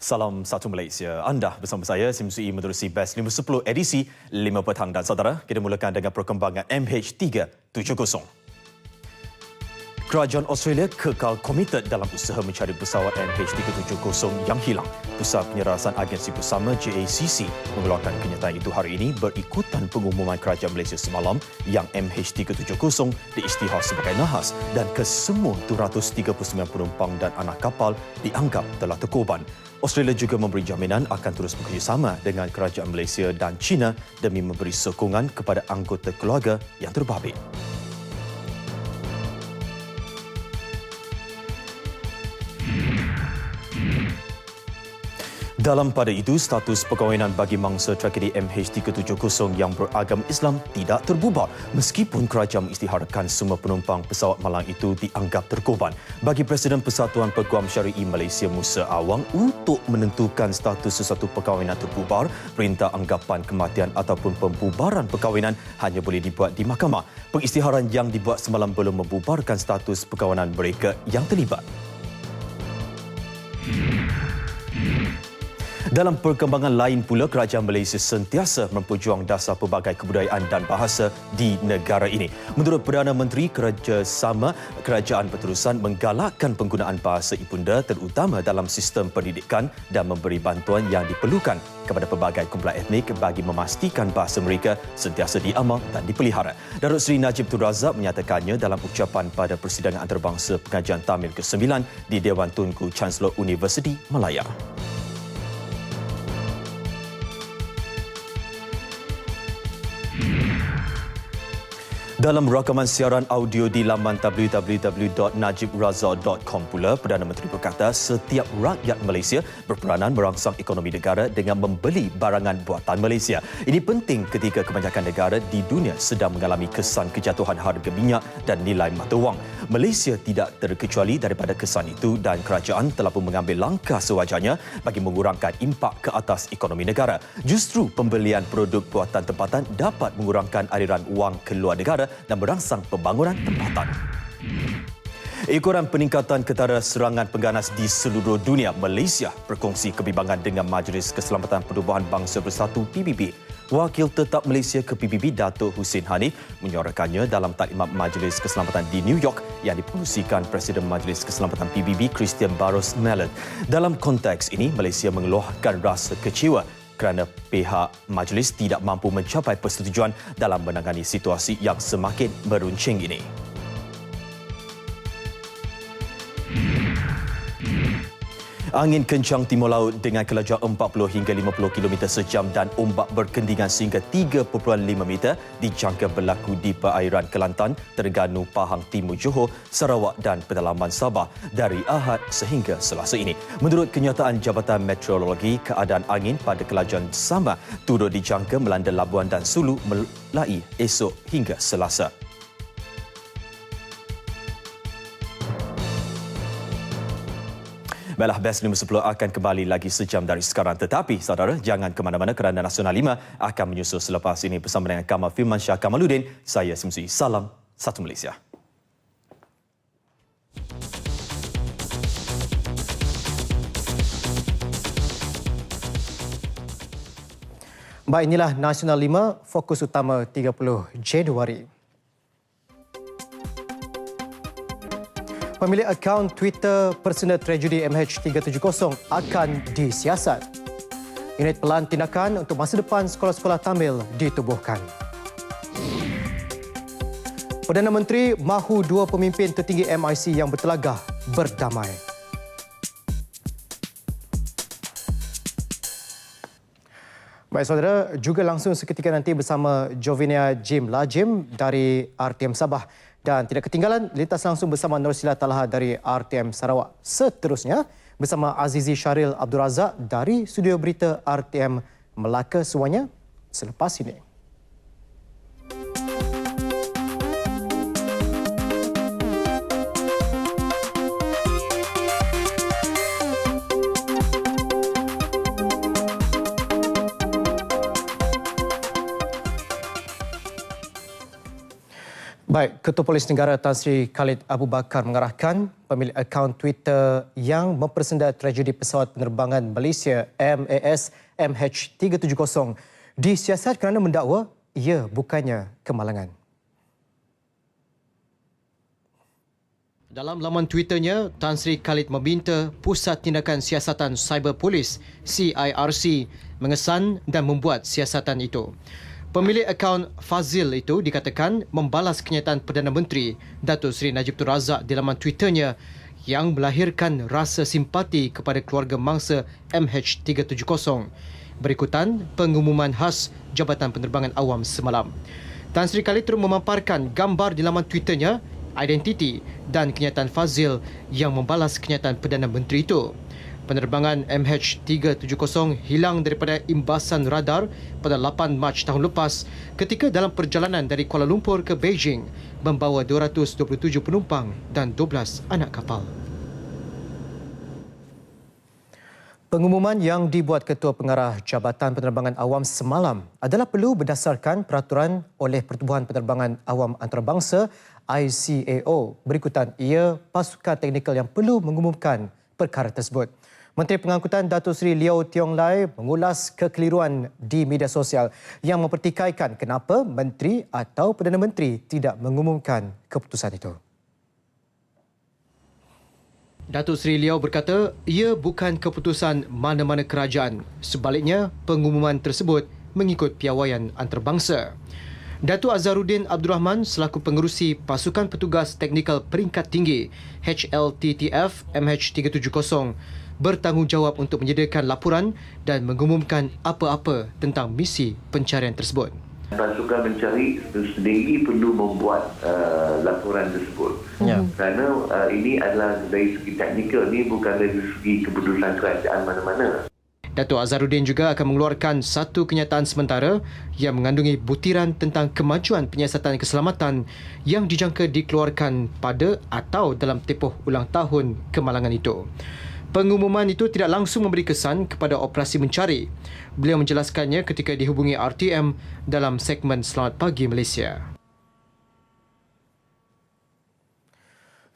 Salam Satu Malaysia. Anda bersama saya, Simsui menerusi Best 510 edisi 5 petang. Dan saudara, kita mulakan dengan perkembangan MH370. Kerajaan Australia kekal komited dalam usaha mencari pesawat MH370 yang hilang. Pusat Penyerasan Agensi Bersama JACC mengeluarkan kenyataan itu hari ini berikutan pengumuman Kerajaan Malaysia semalam yang MH370 diisytihar sebagai nahas dan kesemua 239 penumpang dan anak kapal dianggap telah terkorban. Australia juga memberi jaminan akan terus bekerjasama dengan Kerajaan Malaysia dan China demi memberi sokongan kepada anggota keluarga yang terbabit. Dalam pada itu, status perkahwinan bagi mangsa tragedi MH370 yang beragam Islam tidak terbubar meskipun kerajaan mengisytiharkan semua penumpang pesawat malang itu dianggap terkorban. Bagi Presiden Persatuan Peguam Syari'i Malaysia Musa Awang, untuk menentukan status sesuatu perkahwinan terbubar, perintah anggapan kematian ataupun pembubaran perkahwinan hanya boleh dibuat di mahkamah. Pengisytiharan yang dibuat semalam belum membubarkan status perkahwinan mereka yang terlibat. Dalam perkembangan lain pula, Kerajaan Malaysia sentiasa memperjuang dasar pelbagai kebudayaan dan bahasa di negara ini. Menurut Perdana Menteri, kerjasama kerajaan berterusan menggalakkan penggunaan bahasa ibunda terutama dalam sistem pendidikan dan memberi bantuan yang diperlukan kepada pelbagai kumpulan etnik bagi memastikan bahasa mereka sentiasa diamal dan dipelihara. Datuk Seri Najib Tun Razak menyatakannya dalam ucapan pada persidangan antarabangsa pengajian Tamil ke-9 di Dewan Tunku Chancellor Universiti Malaya. Dalam rakaman siaran audio di laman www.najibrazak.com pula, Perdana Menteri berkata setiap rakyat Malaysia berperanan merangsang ekonomi negara dengan membeli barangan buatan Malaysia. Ini penting ketika kebanyakan negara di dunia sedang mengalami kesan kejatuhan harga minyak dan nilai mata wang. Malaysia tidak terkecuali daripada kesan itu dan kerajaan telah pun mengambil langkah sewajarnya bagi mengurangkan impak ke atas ekonomi negara. Justru pembelian produk buatan tempatan dapat mengurangkan aliran wang keluar negara dan merangsang pembangunan tempatan. Ekoran peningkatan ketara serangan pengganas di seluruh dunia, Malaysia berkongsi kebimbangan dengan Majlis Keselamatan Perubahan Bangsa Bersatu PBB. Wakil Tetap Malaysia ke PBB, Datuk Hussein Hanif, menyuarakannya dalam taklimat Majlis Keselamatan di New York yang dipengerusikan Presiden Majlis Keselamatan PBB, Christian Barros Melon. Dalam konteks ini, Malaysia mengeluarkan rasa kecewa kerana pihak majlis tidak mampu mencapai persetujuan dalam menangani situasi yang semakin meruncing ini. Angin kencang timur laut dengan kelajuan 40 hingga 50 km sejam dan ombak berkendingan sehingga 3.5 meter dijangka berlaku di perairan Kelantan, Terengganu, Pahang, Timur Johor, Sarawak dan pedalaman Sabah dari Ahad sehingga Selasa ini. Menurut kenyataan Jabatan Meteorologi, keadaan angin pada kelajuan sama turut dijangka melanda Labuan dan Sulu mulai esok hingga Selasa. Baiklah, Best 510 akan kembali lagi sejam dari sekarang. Tetapi, saudara, jangan ke mana-mana kerana Nasional 5 akan menyusul selepas ini bersama dengan Kamal Firmansyah Kamaluddin. Saya Simsui. Salam Satu Malaysia. Baik, inilah Nasional 5, fokus utama 30 Januari. Pemilik akaun Twitter personal tragedi MH370 akan disiasat. Unit Pelan Tindakan untuk Masa Depan Sekolah-Sekolah Tamil ditubuhkan. Perdana Menteri mahu dua pemimpin tertinggi MIC yang bertelagah berdamai. Baik saudara, juga langsung seketika nanti bersama Jovinia Jim Lajim dari RTM Sabah. Dan tidak ketinggalan, lintas langsung bersama Nursila Talha dari RTM Sarawak. Seterusnya, bersama Azizi Syaril Abdul Razak dari Studio Berita RTM Melaka semuanya selepas ini. Baik, Ketua Polis Negara Tan Sri Khalid Abu Bakar mengarahkan pemilik akaun Twitter yang mempersenda tragedi pesawat penerbangan Malaysia MAS MH370 disiasat kerana mendakwa ia bukannya kemalangan. Dalam laman Twitternya, Tan Sri Khalid meminta Pusat Tindakan Siasatan Cyber Polis CIRC mengesan dan membuat siasatan itu. Pemilik akaun Fazil itu dikatakan membalas kenyataan Perdana Menteri Datuk Seri Najib Tun Razak di laman Twitternya yang melahirkan rasa simpati kepada keluarga mangsa MH370 berikutan pengumuman khas Jabatan Penerbangan Awam semalam. Tan Sri Khalid terus memaparkan gambar di laman Twitternya, identiti dan kenyataan Fazil yang membalas kenyataan Perdana Menteri itu. Penerbangan MH370 hilang daripada imbasan radar pada 8 Mac tahun lepas ketika dalam perjalanan dari Kuala Lumpur ke Beijing membawa 227 penumpang dan 12 anak kapal. Pengumuman yang dibuat Ketua Pengarah Jabatan Penerbangan Awam semalam adalah perlu berdasarkan peraturan oleh Pertubuhan Penerbangan Awam Antarabangsa ICAO. Berikutan ia pasukan teknikal yang perlu mengumumkan perkara tersebut. Menteri Pengangkutan Datuk Seri Liew Tiong Lai mengulas kekeliruan di media sosial yang mempertikaikan kenapa Menteri atau Perdana Menteri tidak mengumumkan keputusan itu. Datuk Seri Liew berkata, ia bukan keputusan mana-mana kerajaan. Sebaliknya, pengumuman tersebut mengikut piawaian antarabangsa. Datuk Azharuddin Abdul Rahman selaku pengerusi Pasukan Petugas Teknikal Peringkat Tinggi HLTTF MH370 bertanggungjawab untuk menyediakan laporan dan mengumumkan apa-apa tentang misi pencarian tersebut. Pasukan mencari sendiri perlu membuat laporan tersebut. Kerana ini adalah dari segi teknikal, ini bukan dari segi keputusan kerajaan mana-mana. Datuk Azharuddin juga akan mengeluarkan satu kenyataan sementara yang mengandungi butiran tentang kemajuan penyiasatan keselamatan yang dijangka dikeluarkan pada atau dalam tempoh ulang tahun kemalangan itu. Pengumuman itu tidak langsung memberi kesan kepada operasi mencari. Beliau menjelaskannya ketika dihubungi RTM dalam segmen Selamat Pagi Malaysia.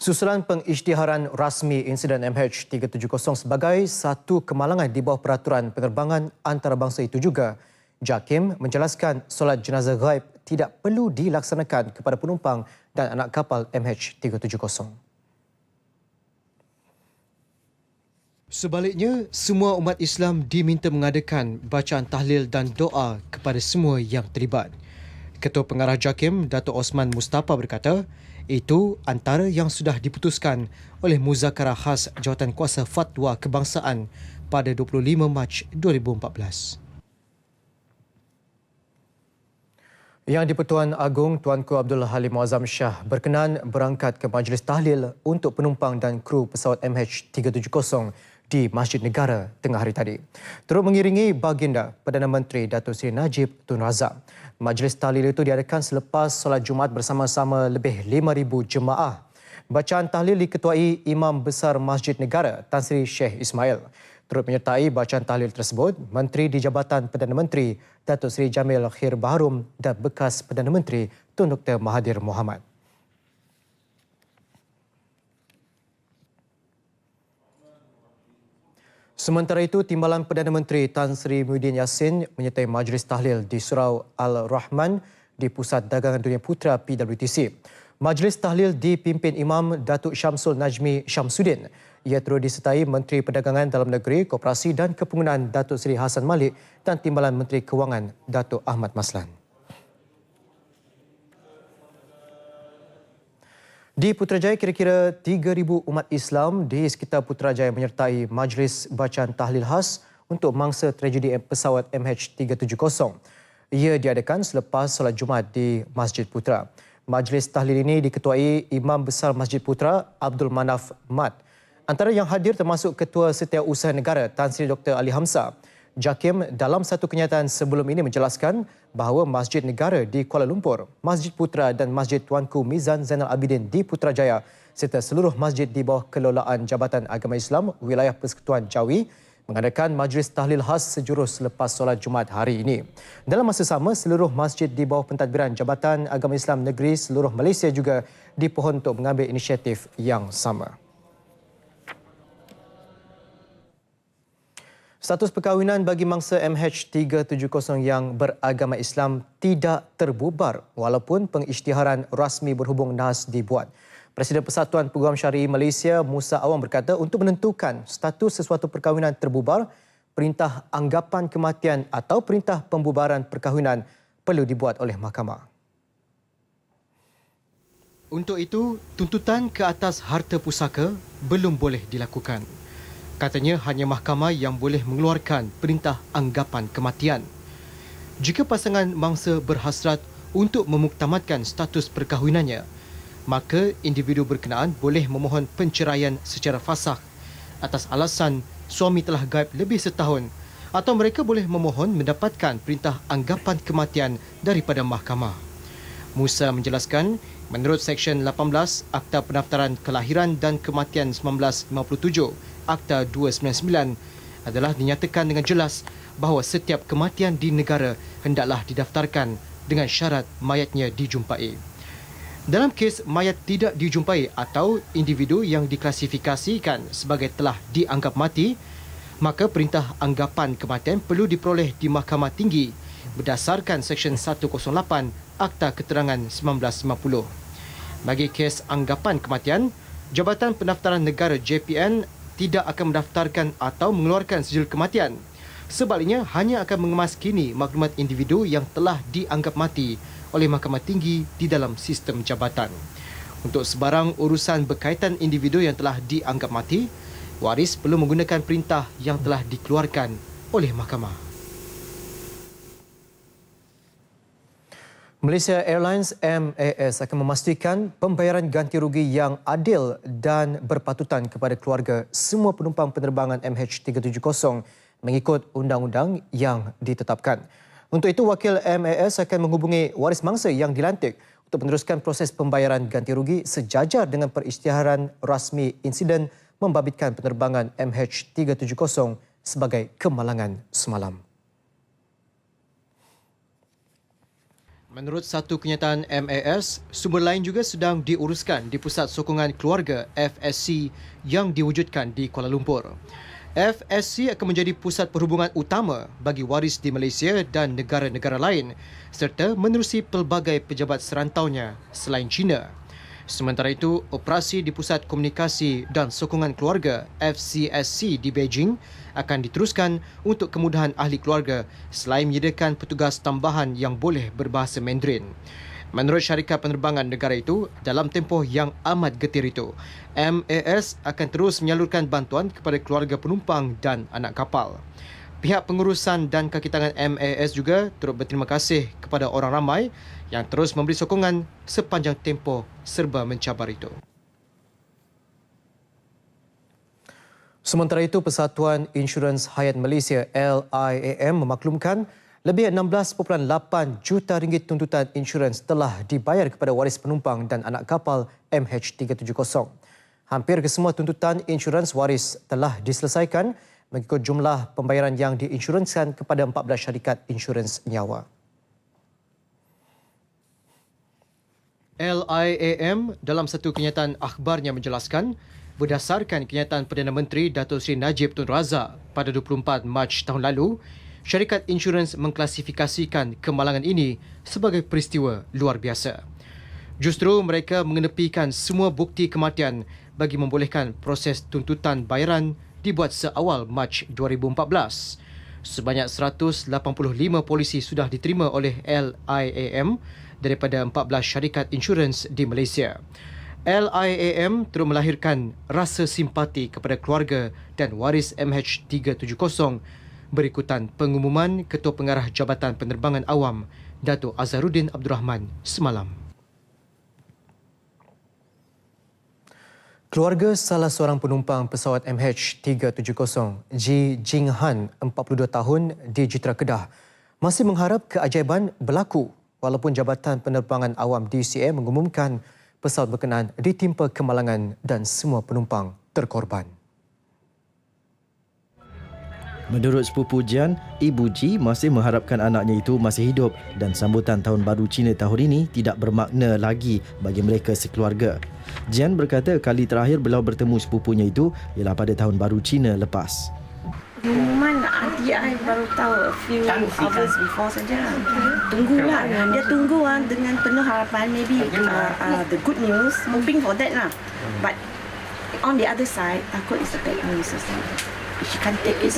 Susulan pengisytiharan rasmi insiden MH370 sebagai satu kemalangan di bawah peraturan penerbangan antarabangsa itu juga, JAKIM menjelaskan solat jenazah ghaib tidak perlu dilaksanakan kepada penumpang dan anak kapal MH370. Sebaliknya, semua umat Islam diminta mengadakan bacaan tahlil dan doa kepada semua yang terlibat. Ketua Pengarah JAKIM, Datuk Osman Mustafa berkata, itu antara yang sudah diputuskan oleh Muzakarah Khas Jawatan Kuasa Fatwa Kebangsaan pada 25 Mac 2014. Yang di-Pertuan Agong Tuanku Abdul Halim Muazzam Shah berkenan berangkat ke majlis tahlil untuk penumpang dan kru pesawat MH370 di Masjid Negara tengah hari tadi. Turut mengiringi baginda Perdana Menteri Datuk Seri Najib Tun Razak. Majlis tahlil itu diadakan selepas solat Jumaat bersama-sama lebih 5,000 jemaah. Bacaan tahlil diketuai Imam Besar Masjid Negara Tan Sri Sheikh Ismail. Turut menyertai bacaan tahlil tersebut Menteri di Jabatan Perdana Menteri Datuk Seri Jamil Khair Baharom dan bekas Perdana Menteri Tun Dr. Mahathir Mohamad. Sementara itu, Timbalan Perdana Menteri Tan Sri Muhyiddin Yassin menyertai majlis tahlil di Surau Al-Rahman di Pusat Dagangan Dunia Putra PWTC. Majlis tahlil dipimpin Imam Datuk Syamsul Najmi Syamsuddin. Ia turut disertai Menteri Perdagangan Dalam Negeri, Koperasi dan Kepenggunaan Datuk Seri Hassan Malik dan Timbalan Menteri Kewangan Datuk Ahmad Maslan. Di Putrajaya, kira-kira 3,000 umat Islam di sekitar Putrajaya menyertai majlis bacaan tahlil khas untuk mangsa tragedi pesawat MH370. Ia diadakan selepas solat Jumaat di Masjid Putra. Majlis tahlil ini diketuai Imam Besar Masjid Putra Abdul Manaf Mat. Antara yang hadir termasuk Ketua Setiausaha Negara Tan Sri Dr. Ali Hamzah. JAKIM dalam satu kenyataan sebelum ini menjelaskan bahawa Masjid Negara di Kuala Lumpur, Masjid Putra dan Masjid Tuanku Mizan Zainal Abidin di Putrajaya serta seluruh masjid di bawah kelolaan Jabatan Agama Islam Wilayah Persekutuan Jawi mengadakan majlis tahlil khas sejurus selepas solat Jumaat hari ini. Dalam masa sama, seluruh masjid di bawah pentadbiran Jabatan Agama Islam Negeri seluruh Malaysia juga dipohon untuk mengambil inisiatif yang sama. Status perkahwinan bagi mangsa MH370 yang beragama Islam tidak terbubar walaupun pengisytiharan rasmi berhubung NAS dibuat. Presiden Persatuan Peguam Syari'i Malaysia, Musa Awang berkata untuk menentukan status sesuatu perkahwinan terbubar, perintah anggapan kematian atau perintah pembubaran perkahwinan perlu dibuat oleh mahkamah. Untuk itu, tuntutan ke atas harta pusaka belum boleh dilakukan. Katanya hanya mahkamah yang boleh mengeluarkan perintah anggapan kematian. Jika pasangan mangsa berhasrat untuk memuktamadkan status perkahwinannya, maka individu berkenaan boleh memohon penceraian secara fasakh atas alasan suami telah gaib lebih setahun, atau mereka boleh memohon mendapatkan perintah anggapan kematian daripada mahkamah. Musa menjelaskan, menurut Seksyen 18 Akta Pendaftaran Kelahiran dan Kematian 1957, Akta 299 adalah dinyatakan dengan jelas bahawa setiap kematian di negara hendaklah didaftarkan dengan syarat mayatnya dijumpai. Dalam kes mayat tidak dijumpai atau individu yang diklasifikasikan sebagai telah dianggap mati, maka perintah anggapan kematian perlu diperoleh di Mahkamah Tinggi berdasarkan Seksyen 108 Akta Keterangan 1950. Bagi kes anggapan kematian, Jabatan Pendaftaran Negara JPN tidak akan mendaftarkan atau mengeluarkan sijil kematian. Sebaliknya, hanya akan mengemaskini maklumat individu yang telah dianggap mati oleh Mahkamah Tinggi di dalam sistem jabatan. Untuk sebarang urusan berkaitan individu yang telah dianggap mati, waris perlu menggunakan perintah yang telah dikeluarkan oleh mahkamah. Malaysia Airlines MAS akan memastikan pembayaran ganti rugi yang adil dan berpatutan kepada keluarga semua penumpang penerbangan MH370 mengikut undang-undang yang ditetapkan. Untuk itu, wakil MAS akan menghubungi waris mangsa yang dilantik untuk meneruskan proses pembayaran ganti rugi sejajar dengan perisytiharan rasmi insiden membabitkan penerbangan MH370 sebagai kemalangan semalam. Menurut satu kenyataan MAS, sumber lain juga sedang diuruskan di Pusat Sokongan Keluarga FSC yang diwujudkan di Kuala Lumpur. FSC akan menjadi pusat perhubungan utama bagi waris di Malaysia dan negara-negara lain serta menerusi pelbagai pejabat serantaunya selain China. Sementara itu, operasi di Pusat Komunikasi dan Sokongan Keluarga FCSC di Beijing akan diteruskan untuk kemudahan ahli keluarga selain menyediakan petugas tambahan yang boleh berbahasa Mandarin. Menurut syarikat penerbangan negara itu, dalam tempoh yang amat getir itu, MAS akan terus menyalurkan bantuan kepada keluarga penumpang dan anak kapal. Pihak pengurusan dan kaki tangan MAS juga turut berterima kasih kepada orang ramai yang terus memberi sokongan sepanjang tempoh serba mencabar itu. Sementara itu, Persatuan Insurans Hayat Malaysia LIAM memaklumkan lebih 16.8 juta ringgit tuntutan insurans telah dibayar kepada waris penumpang dan anak kapal MH370. Hampir kesemua tuntutan insurans waris telah diselesaikan mengikut jumlah pembayaran yang diinsyuranskan kepada 14 syarikat insurans nyawa. LIAM dalam satu kenyataan akhbarnya menjelaskan, berdasarkan kenyataan Perdana Menteri Datuk Seri Najib Tun Razak pada 24 Mac tahun lalu, syarikat insurans mengklasifikasikan kemalangan ini sebagai peristiwa luar biasa. Justru mereka mengenepikan semua bukti kematian bagi membolehkan proses tuntutan bayaran dibuat seawal Mac 2014. Sebanyak 185 polisi sudah diterima oleh LIAM daripada 14 syarikat insurans di Malaysia. LIAM terus melahirkan rasa simpati kepada keluarga dan waris MH370 berikutan pengumuman Ketua Pengarah Jabatan Penerbangan Awam, Datuk Azharuddin Abdul Rahman semalam. Keluarga salah seorang penumpang pesawat MH370, Ji Jing Han, 42 tahun di Jitra Kedah, masih mengharap keajaiban berlaku walaupun Jabatan Penerbangan Awam DCA mengumumkan pesawat berkenaan ditimpa kemalangan dan semua penumpang terkorban. Menurut sepupu Jian, Ibu Ji masih mengharapkan anaknya itu masih hidup dan sambutan Tahun Baru Cina tahun ini tidak bermakna lagi bagi mereka sekeluarga. Jian berkata kali terakhir beliau bertemu sepupunya itu ialah pada Tahun Baru Cina lepas. Pengumuman adik I baru tahu a few hours before saja. Tunggulah. Dia tunggu dengan penuh harapan. Maybe the good news. Hoping for that lah. But on the other side, takut is the bad news. She can't take it.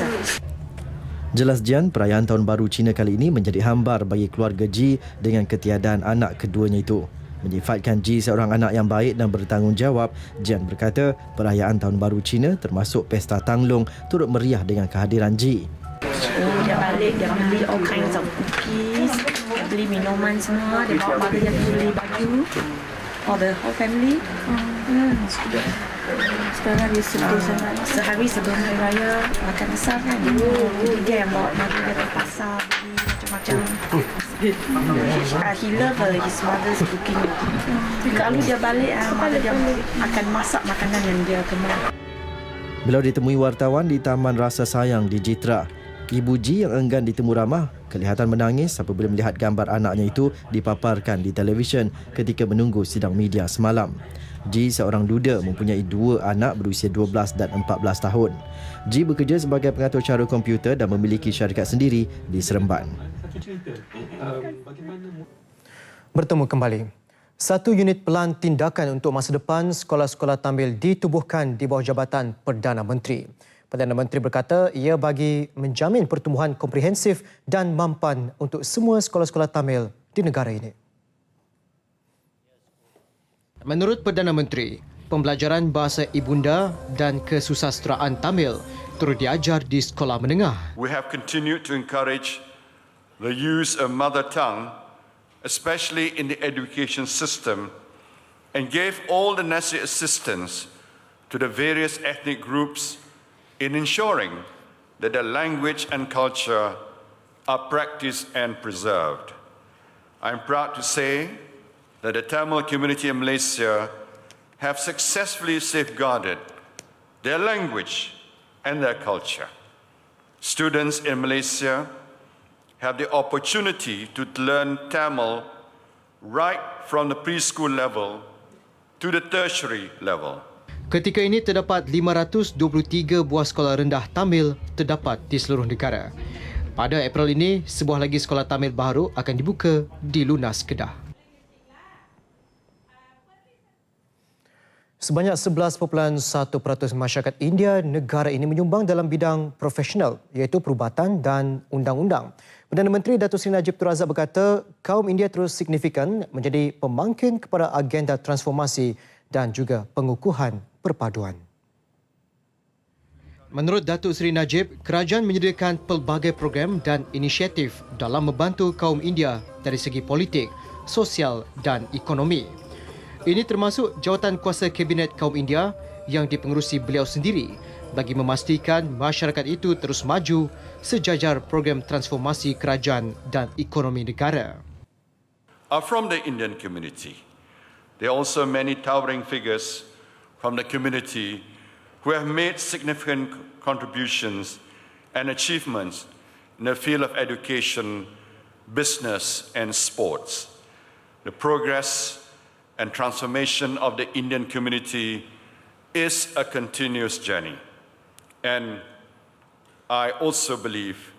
Jelas Jian, perayaan Tahun Baru Cina kali ini menjadi hambar bagi keluarga Ji dengan ketiadaan anak keduanya itu. Menyifatkan Ji seorang anak yang baik dan bertanggungjawab, Jian berkata perayaan Tahun Baru Cina termasuk Pesta Tanglong turut meriah dengan kehadiran Ji. Dia balik, dia beli all kinds of cookies, dia beli minuman semua, dia bawa mother dia beli baju for the whole family. Sekarang dia sedih sangat. Sehari sebelum Hari Raya makan besar kan. Jadi dia yang bawa mother dia ke pasar, beli macam-macam. He love his mother's cooking. Kalau dia balik, mother dia akan masak makanan yang dia gemar. Beliau ditemui wartawan di Taman Rasa Sayang di Jitra. Ibu Ji yang enggan ditemu ramah kelihatan menangis apabila melihat gambar anaknya itu dipaparkan di televisyen ketika menunggu sidang media semalam. Ji seorang duda mempunyai dua anak berusia 12 dan 14 tahun. Ji bekerja sebagai pengatur cara komputer dan memiliki syarikat sendiri di Seremban. Bertemu kembali. Satu unit pelan tindakan untuk masa depan sekolah-sekolah tampil ditubuhkan di bawah Jabatan Perdana Menteri. Perdana Menteri berkata ia bagi menjamin pertumbuhan komprehensif dan mampan untuk semua sekolah-sekolah tampil di negara ini. Menurut Perdana Menteri, pembelajaran bahasa ibunda dan kesusasteraan Tamil turut diajar di sekolah menengah. We have continued to encourage the use of mother tongue, especially in the education system, and gave all the necessary assistance to the various ethnic groups in ensuring that their language and culture are practiced and preserved. I'm proud to say that the Tamil community in Malaysia have successfully safeguarded their language and their culture. Students in Malaysia have the opportunity to learn Tamil right from the preschool level to the tertiary level. Ketika ini terdapat 523 buah sekolah rendah Tamil terdapat di seluruh negara. Pada April ini, sebuah lagi sekolah Tamil baru akan dibuka di Lunas, Kedah. Sebanyak 11.1% masyarakat India negara ini menyumbang dalam bidang profesional iaitu perubatan dan undang-undang. Perdana Menteri Datuk Seri Najib Tun Razak berkata kaum India terus signifikan menjadi pemangkin kepada agenda transformasi dan juga pengukuhan perpaduan. Menurut Datuk Seri Najib, kerajaan menyediakan pelbagai program dan inisiatif dalam membantu kaum India dari segi politik, sosial dan ekonomi. Ini termasuk jawatan kuasa Kabinet Kaum India yang dipengerusi beliau sendiri bagi memastikan masyarakat itu terus maju sejajar program transformasi kerajaan dan ekonomi negara. From the Indian community, there are also many towering figures from the community who have made significant contributions and achievements in the field of education, business and sports. The progress and transformation of the Indian community is a continuous journey. And I also believe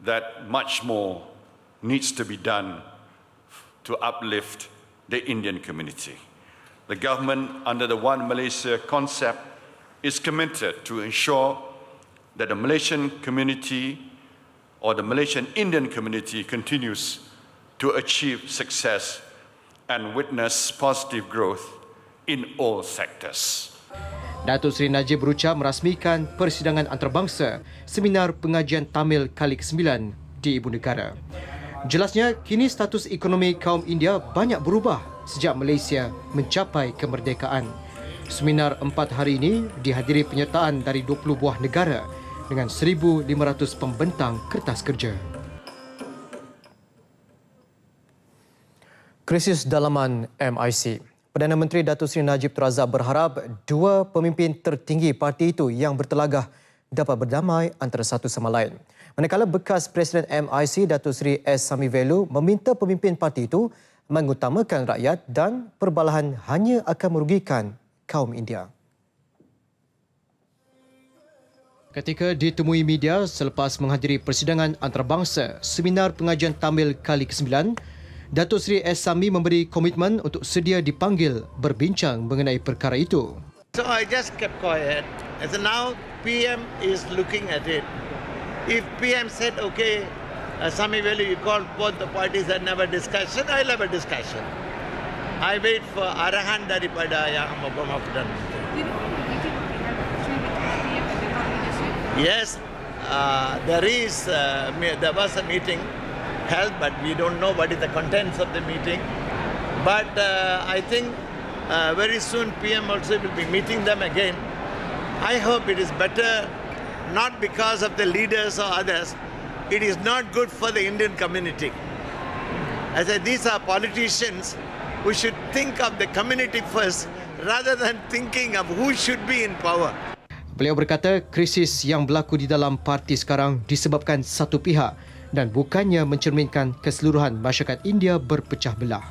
that much more needs to be done to uplift the Indian community. The government, under the One Malaysia concept, is committed to ensure that the Malaysian community or the Malaysian Indian community continues to achieve success and witness positive growth in all sectors. Datuk Seri Najib berucap merasmikan persidangan antarabangsa Seminar Pengajian Tamil kali ke-9 di Ibu Negara. Jelasnya, kini status ekonomi kaum India banyak berubah sejak Malaysia mencapai kemerdekaan. Seminar 4 hari ini dihadiri penyertaan dari 20 buah negara dengan 1,500 pembentang kertas kerja. Krisis dalaman MIC. Perdana Menteri Datuk Seri Najib Tun Razak berharap dua pemimpin tertinggi parti itu yang bertelagah dapat berdamai antara satu sama lain. Manakala bekas Presiden MIC Datuk Seri S. Sami Velu meminta pemimpin parti itu mengutamakan rakyat dan perbalahan hanya akan merugikan kaum India. Ketika ditemui media selepas menghadiri persidangan antarabangsa Seminar Pengajian Tamil kali ke-9, Datuk Seri S. Sami memberi komitmen untuk sedia dipanggil berbincang mengenai perkara itu. So I just kept quiet. And so now PM is looking at it. If PM said, okay, Sami Velu, you call both the parties and have a discussion, I'll have a discussion. I wait for arahan daripada yang Perdana Menteri. Yes, there was a meeting held, but we don't know what is the contents of the meeting. But I think very soon PM also will be meeting them again. I hope it is better, not because of the leaders or others. It is not good for the Indian community. I said, these are politicians who should think of the community first rather than thinking of who should be in power. Beliau berkata krisis yang berlaku di dalam parti sekarang disebabkan satu pihak dan bukannya mencerminkan keseluruhan masyarakat India berpecah belah.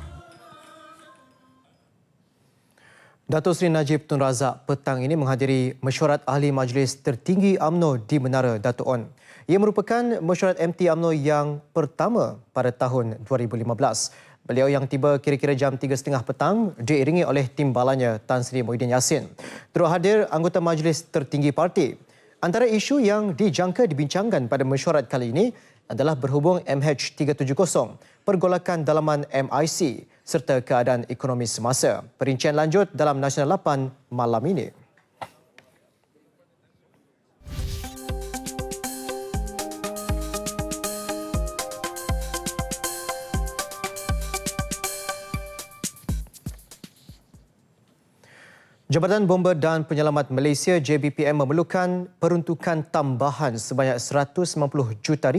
Datuk Seri Najib Tun Razak petang ini menghadiri mesyuarat ahli majlis tertinggi UMNO di Menara Dato' On. Ia merupakan mesyuarat MT UMNO yang pertama pada tahun 2015. Beliau yang tiba kira-kira jam 3.30 petang diiringi oleh timbalannya Tan Sri Muhyiddin Yassin. Turut hadir anggota majlis tertinggi parti. Antara isu yang dijangka dibincangkan pada mesyuarat kali ini adalah berhubung MH370, pergolakan dalaman MIC serta keadaan ekonomi semasa. Perincian lanjut dalam Nasional 8 malam ini. Jabatan Bomba dan Penyelamat Malaysia JBPM memerlukan peruntukan tambahan sebanyak RM190 juta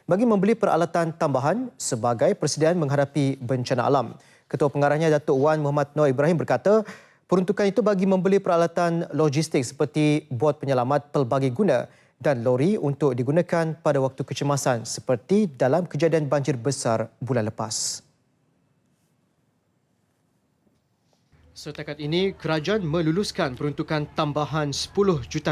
bagi membeli peralatan tambahan sebagai persediaan menghadapi bencana alam. Ketua Pengarahnya Datuk Wan Muhammad Noor Ibrahim berkata, peruntukan itu bagi membeli peralatan logistik seperti bot penyelamat pelbagai guna dan lori untuk digunakan pada waktu kecemasan seperti dalam kejadian banjir besar bulan lepas. Setakat ini, kerajaan meluluskan peruntukan tambahan RM10 juta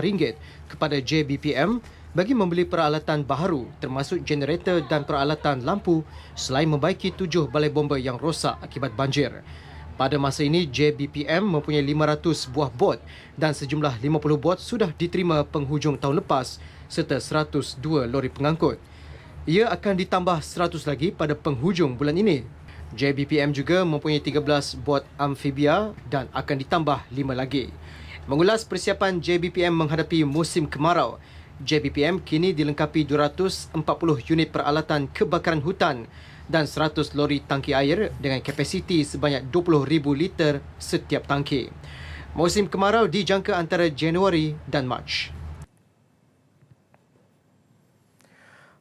kepada JBPM bagi membeli peralatan baharu termasuk generator dan peralatan lampu selain membaiki 7 balai bomba yang rosak akibat banjir. Pada masa ini, JBPM mempunyai 500 buah bot dan sejumlah 50 bot sudah diterima penghujung tahun lepas serta 102 lori pengangkut. Ia akan ditambah 100 lagi pada penghujung bulan ini. JBPM juga mempunyai 13 bot amfibia dan akan ditambah 5 lagi. Mengulas persiapan JBPM menghadapi musim kemarau, JBPM kini dilengkapi 240 unit peralatan kebakaran hutan dan 100 lori tangki air dengan kapasiti sebanyak 20,000 liter setiap tangki. Musim kemarau dijangka antara Januari dan Mac.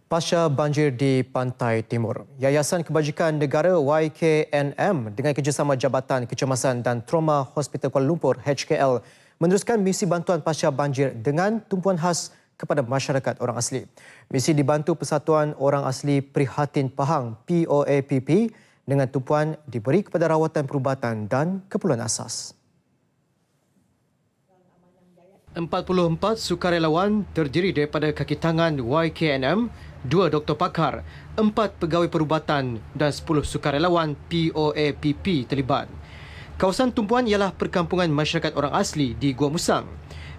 Pasca banjir di Pantai Timur, Yayasan Kebajikan Negara YKNM dengan kerjasama Jabatan Kecemasan dan Trauma Hospital Kuala Lumpur HKL meneruskan misi bantuan pasca banjir dengan tumpuan khas kepada masyarakat orang asli. Misi dibantu Persatuan Orang Asli Prihatin Pahang POAPP dengan tumpuan diberi kepada rawatan perubatan dan keperluan asas. 44 sukarelawan terdiri daripada kaki tangan YKNM, 2 doktor pakar, 4 pegawai perubatan dan 10 sukarelawan POAPP terlibat. Kawasan tumpuan ialah perkampungan masyarakat orang asli di Gua Musang.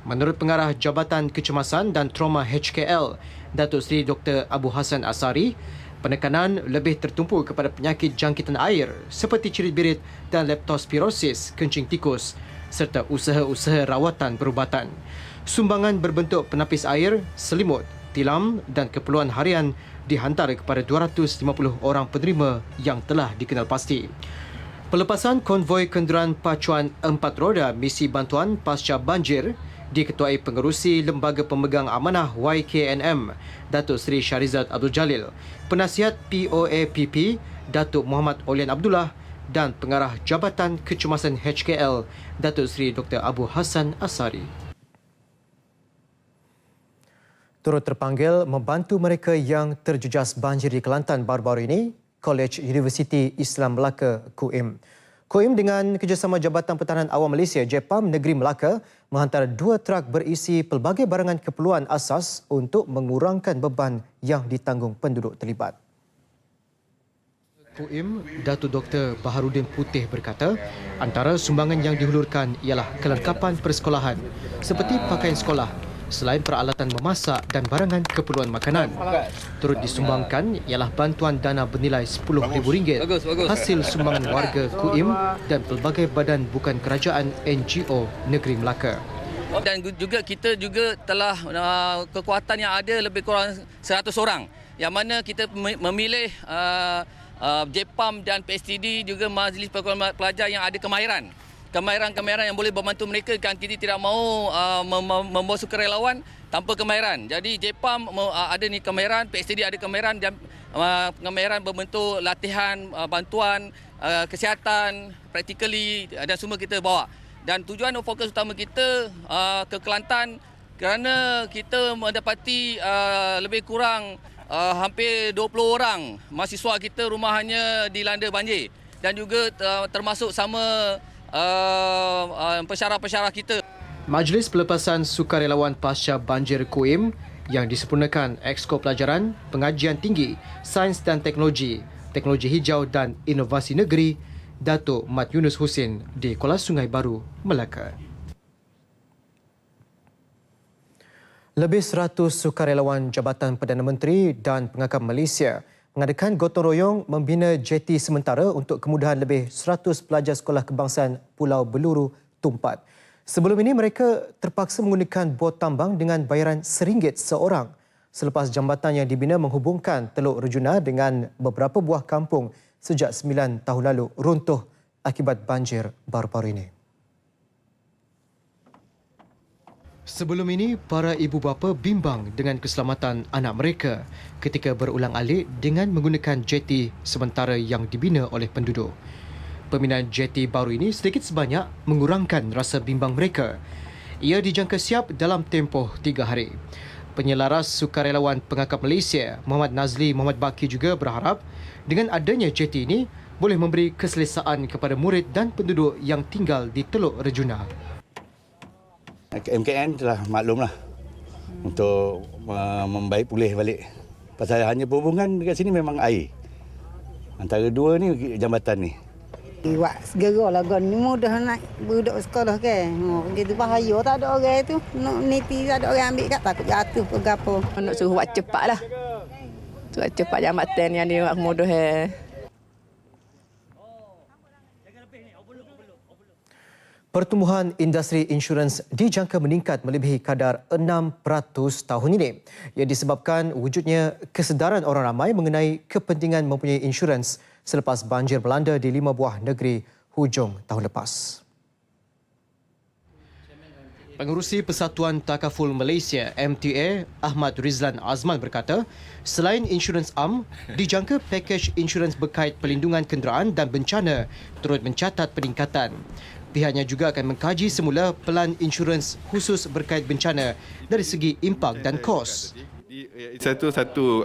Menurut Pengarah Jabatan Kecemasan dan Trauma HKL, Datuk Seri Dr. Abu Hassan Asari, penekanan lebih tertumpu kepada penyakit jangkitan air seperti cirit-birit dan leptospirosis, kencing tikus serta usaha-usaha rawatan perubatan. Sumbangan berbentuk penapis air, selimut, tilam dan keperluan harian dihantar kepada 250 orang penerima yang telah dikenal pasti. Pelepasan konvoi kenderaan pacuan 4 roda misi bantuan pasca banjir diketuai Pengerusi Lembaga Pemegang Amanah YKNM, Datuk Seri Syarizat Abdul Jalil, Penasihat POAPP, Datuk Muhammad Olian Abdullah dan Pengarah Jabatan Kecemasan HKL, Datuk Seri Dr. Abu Hassan Asari. Turut terpanggil membantu mereka yang terjejas banjir di Kelantan baru-baru ini, College Universiti Islam Melaka KUIM. KUIM dengan kerjasama Jabatan Pertahanan Awam Malaysia JPAM Negeri Melaka menghantar 2 trak berisi pelbagai barangan keperluan asas untuk mengurangkan beban yang ditanggung penduduk terlibat. KUIM Datuk Dr. Baharudin Putih berkata, antara sumbangan yang dihulurkan ialah kelengkapan persekolahan seperti pakaian sekolah, selain peralatan memasak dan barangan keperluan makanan. Turut disumbangkan ialah bantuan dana bernilai RM10,000 hasil sumbangan warga KUIM dan pelbagai badan bukan kerajaan NGO Negeri Melaka. Dan juga kita juga telah kekuatan yang ada lebih kurang 100 orang, yang mana kita memilih JPAM dan PSTD juga Majlis Perkumpulan Pelajar yang ada kemahiran yang boleh membantu mereka, kan kita tidak mahu membawa sukarelawan tanpa kemahiran. Jadi JPAM ada ni kemahiran, PSTD ada kemahiran dan kemahiran berbentuk latihan, bantuan, kesihatan, practically dan semua kita bawa. Dan tujuan fokus utama kita ke Kelantan kerana kita mendapati lebih kurang hampir 20 orang mahasiswa kita rumahnya dilanda banjir dan juga termasuk sama pensyarah-pensyarah kita. Majlis Pelepasan Sukarelawan Pasca Banjir KUIM yang disempurnakan Exco Pelajaran, Pengajian Tinggi, Sains dan Teknologi, Teknologi Hijau dan Inovasi Negeri, Datuk Mat Yunus Husin di Kuala Sungai Baru, Melaka. Lebih 100 sukarelawan Jabatan Perdana Menteri dan Pengakam Malaysia mengadakan gotong royong membina jeti sementara untuk kemudahan lebih 100 pelajar sekolah kebangsaan Pulau Beluru Tumpat. Sebelum ini mereka terpaksa menggunakan bot tambang dengan bayaran RM1 seorang selepas jambatan yang dibina menghubungkan Teluk Rejuna dengan beberapa buah kampung sejak 9 tahun lalu runtuh akibat banjir baru-baru ini. Sebelum ini, para ibu bapa bimbang dengan keselamatan anak mereka ketika berulang-alik dengan menggunakan jeti sementara yang dibina oleh penduduk. Pembinaan jeti baru ini sedikit sebanyak mengurangkan rasa bimbang mereka. Ia dijangka siap dalam tempoh 3 hari. Penyelaras Sukarelawan Pengakap Malaysia, Muhammad Nazli Muhammad Baki juga berharap dengan adanya jeti ini boleh memberi keselesaan kepada murid dan penduduk yang tinggal di Teluk Rejuna. MKN telah maklumlah untuk membaik pulih balik. Pasal hanya perhubungan dekat sini memang air. Antara dua ni jambatan ni. Wak segera lah kan ni mudah nak budak sekolah ke. Gitu bahaya tak ada orang tu. Nak niti tak ada orang ambil kat takut jatuh ke gapo. Nak suruh buat cepatlah. Buat cepat jambatan yang dia buat mudah. Pertumbuhan industri insurans dijangka meningkat melebihi kadar 6% tahun ini. Ia disebabkan wujudnya kesedaran orang ramai mengenai kepentingan mempunyai insurans selepas banjir melanda di 5 buah negeri hujung tahun lepas. Pengerusi Persatuan Takaful Malaysia MTA Ahmad Rizlan Azman berkata, selain insurans am, dijangka pakej insurans berkait pelindungan kenderaan dan bencana turut mencatat peningkatan. Pihaknya juga akan mengkaji semula pelan insurans khusus berkait bencana dari segi impak dan kos. Satu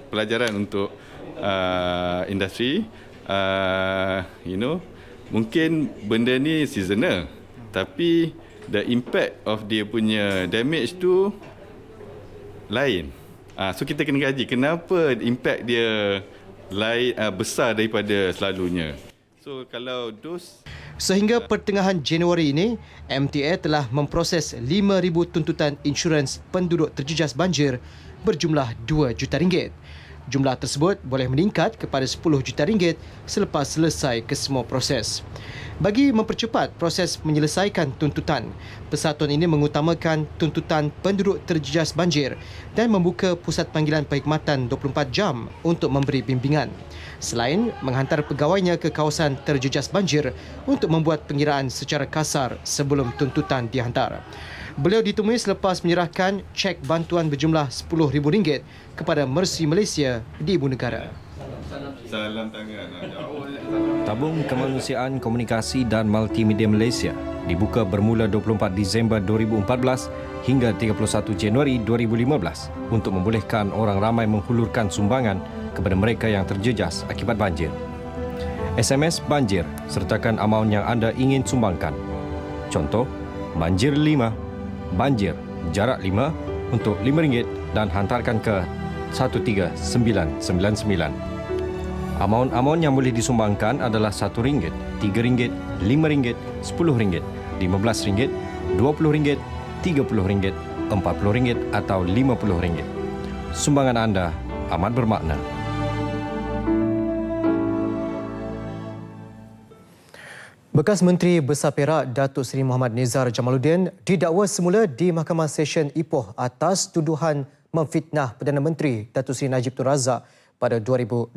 pelajaran untuk industri, mungkin benda ni seasonal, tapi the impact of dia punya damage tu lain. So kita kena kaji kenapa impact dia lain besar daripada selalunya. So kalau sehingga pertengahan Januari ini, MTA telah memproses 5,000 tuntutan insurans penduduk terjejas banjir berjumlah RM2 juta. Jumlah tersebut boleh meningkat kepada RM10 juta selepas selesai kesemua proses. Bagi mempercepat proses menyelesaikan tuntutan, persatuan ini mengutamakan tuntutan penduduk terjejas banjir dan membuka pusat panggilan perkhidmatan 24 jam untuk memberi bimbingan. Selain menghantar pegawainya ke kawasan terjejas banjir untuk membuat pengiraan secara kasar sebelum tuntutan dihantar. Beliau ditemui selepas menyerahkan cek bantuan berjumlah RM10,000 kepada Mercy Malaysia di Ibu Negara. Salam tangan. Tabung Kemanusiaan Komunikasi dan Multimedia Malaysia dibuka bermula 24 Disember 2014 hingga 31 Januari 2015 untuk membolehkan orang ramai menghulurkan sumbangan kepada mereka yang terjejas akibat banjir. SMS banjir sertakan amaun yang anda ingin sumbangkan. Contoh, banjir 5, banjir jarak 5 untuk RM5 dan hantarkan ke 13999. Amaun-amaun yang boleh disumbangkan adalah RM1, RM3, RM5, RM10, RM15, RM20, RM30, RM40 atau RM50. Sumbangan anda amat bermakna. Bekas Menteri Besar Perak Datuk Seri Muhammad Nizar Jamaluddin didakwa semula di Mahkamah Session Ipoh atas tuduhan memfitnah Perdana Menteri Datuk Seri Najib Tun Razak pada 2012.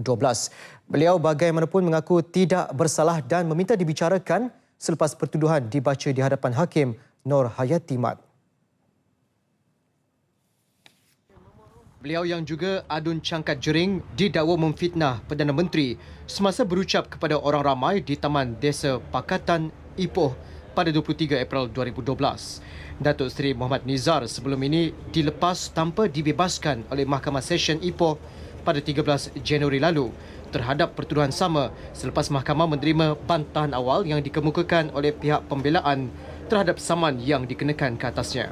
Beliau bagaimanapun mengaku tidak bersalah dan meminta dibicarakan selepas pertuduhan dibaca di hadapan Hakim Nur Hayati Mat. Beliau yang juga adun cangkat jering didakwa memfitnah Perdana Menteri semasa berucap kepada orang ramai di Taman Desa Pakatan Ipoh pada 23 April 2012. Datuk Seri Muhammad Nizar sebelum ini dilepas tanpa dibebaskan oleh Mahkamah Session Ipoh pada 13 Januari lalu terhadap pertuduhan sama selepas mahkamah menerima bantahan awal yang dikemukakan oleh pihak pembelaan terhadap saman yang dikenakan ke atasnya.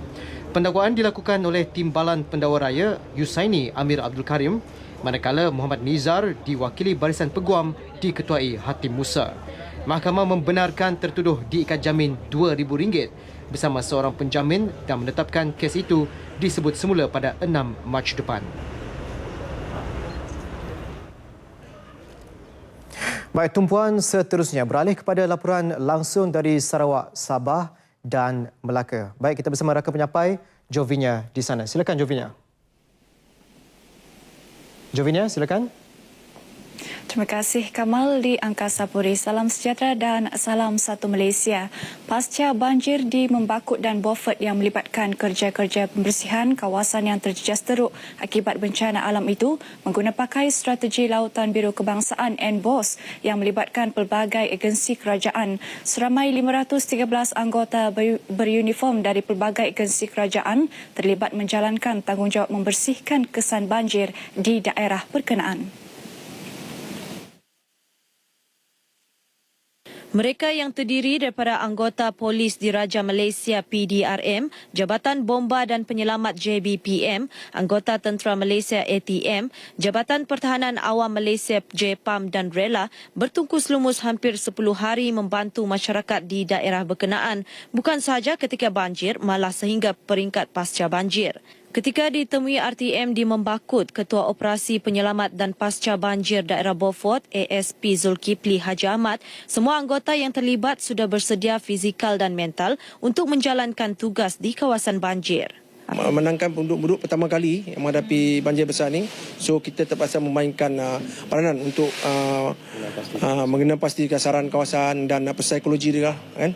Pendakwaan dilakukan oleh Timbalan Pendakwa Raya Yusaini Amir Abdul Karim, manakala Muhammad Nizar diwakili barisan peguam diketuai Hatim Musa. Mahkamah membenarkan tertuduh diikat jamin RM2,000 bersama seorang penjamin dan menetapkan kes itu disebut semula pada 6 Mac depan. Baik, tumpuan seterusnya beralih kepada laporan langsung dari Sarawak, Sabah dan Melaka. Baik, kita bersama rakan penyampai Jovinia di sana. Silakan Jovinia. Jovinia, silakan. Terima kasih Kamal di Angkasa Puri. Salam sejahtera dan salam satu Malaysia. Pasca banjir di Membakut dan Beaufort yang melibatkan kerja-kerja pembersihan kawasan yang terjejas teruk akibat bencana alam itu mengguna pakai strategi Lautan Biru Kebangsaan NBOS yang melibatkan pelbagai agensi kerajaan. Seramai 513 anggota beruniform dari pelbagai agensi kerajaan terlibat menjalankan tanggungjawab membersihkan kesan banjir di daerah berkenaan. Mereka yang terdiri daripada anggota Polis Diraja Malaysia PDRM, Jabatan Bomba dan Penyelamat JBPM, anggota Tentera Malaysia ATM, Jabatan Pertahanan Awam Malaysia JPAM dan Rela bertungkus lumus hampir 10 hari membantu masyarakat di daerah berkenaan, bukan sahaja ketika banjir, malah sehingga peringkat pasca banjir. Ketika ditemui RTM di Membakut, Ketua Operasi Penyelamat dan Pasca Banjir Daerah Beaufort, ASP Zulkifli Haji Ahmad, semua anggota yang terlibat sudah bersedia fizikal dan mental untuk menjalankan tugas di kawasan banjir. Menangkan penduduk pertama kali yang menghadapi banjir besar ni, so kita terpaksa memainkan peranan untuk mengenal pasti kasaran kawasan dan psikologi dia kan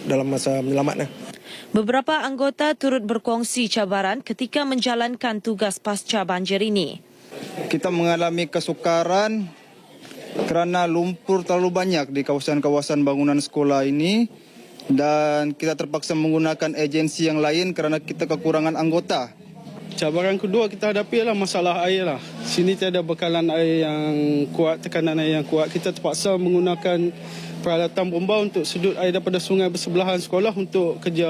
dalam masa menyelamat. Beberapa anggota turut berkongsi cabaran ketika menjalankan tugas pasca banjir ini. Kita mengalami kesukaran kerana lumpur terlalu banyak di kawasan-kawasan bangunan sekolah ini dan kita terpaksa menggunakan agensi yang lain kerana kita kekurangan anggota. Cabaran kedua kita hadapi ialah masalah air lah. Sini tiada bekalan air yang kuat, tekanan air yang kuat. Kita terpaksa menggunakan peralatan bomba untuk sedut air daripada sungai bersebelahan sekolah untuk kerja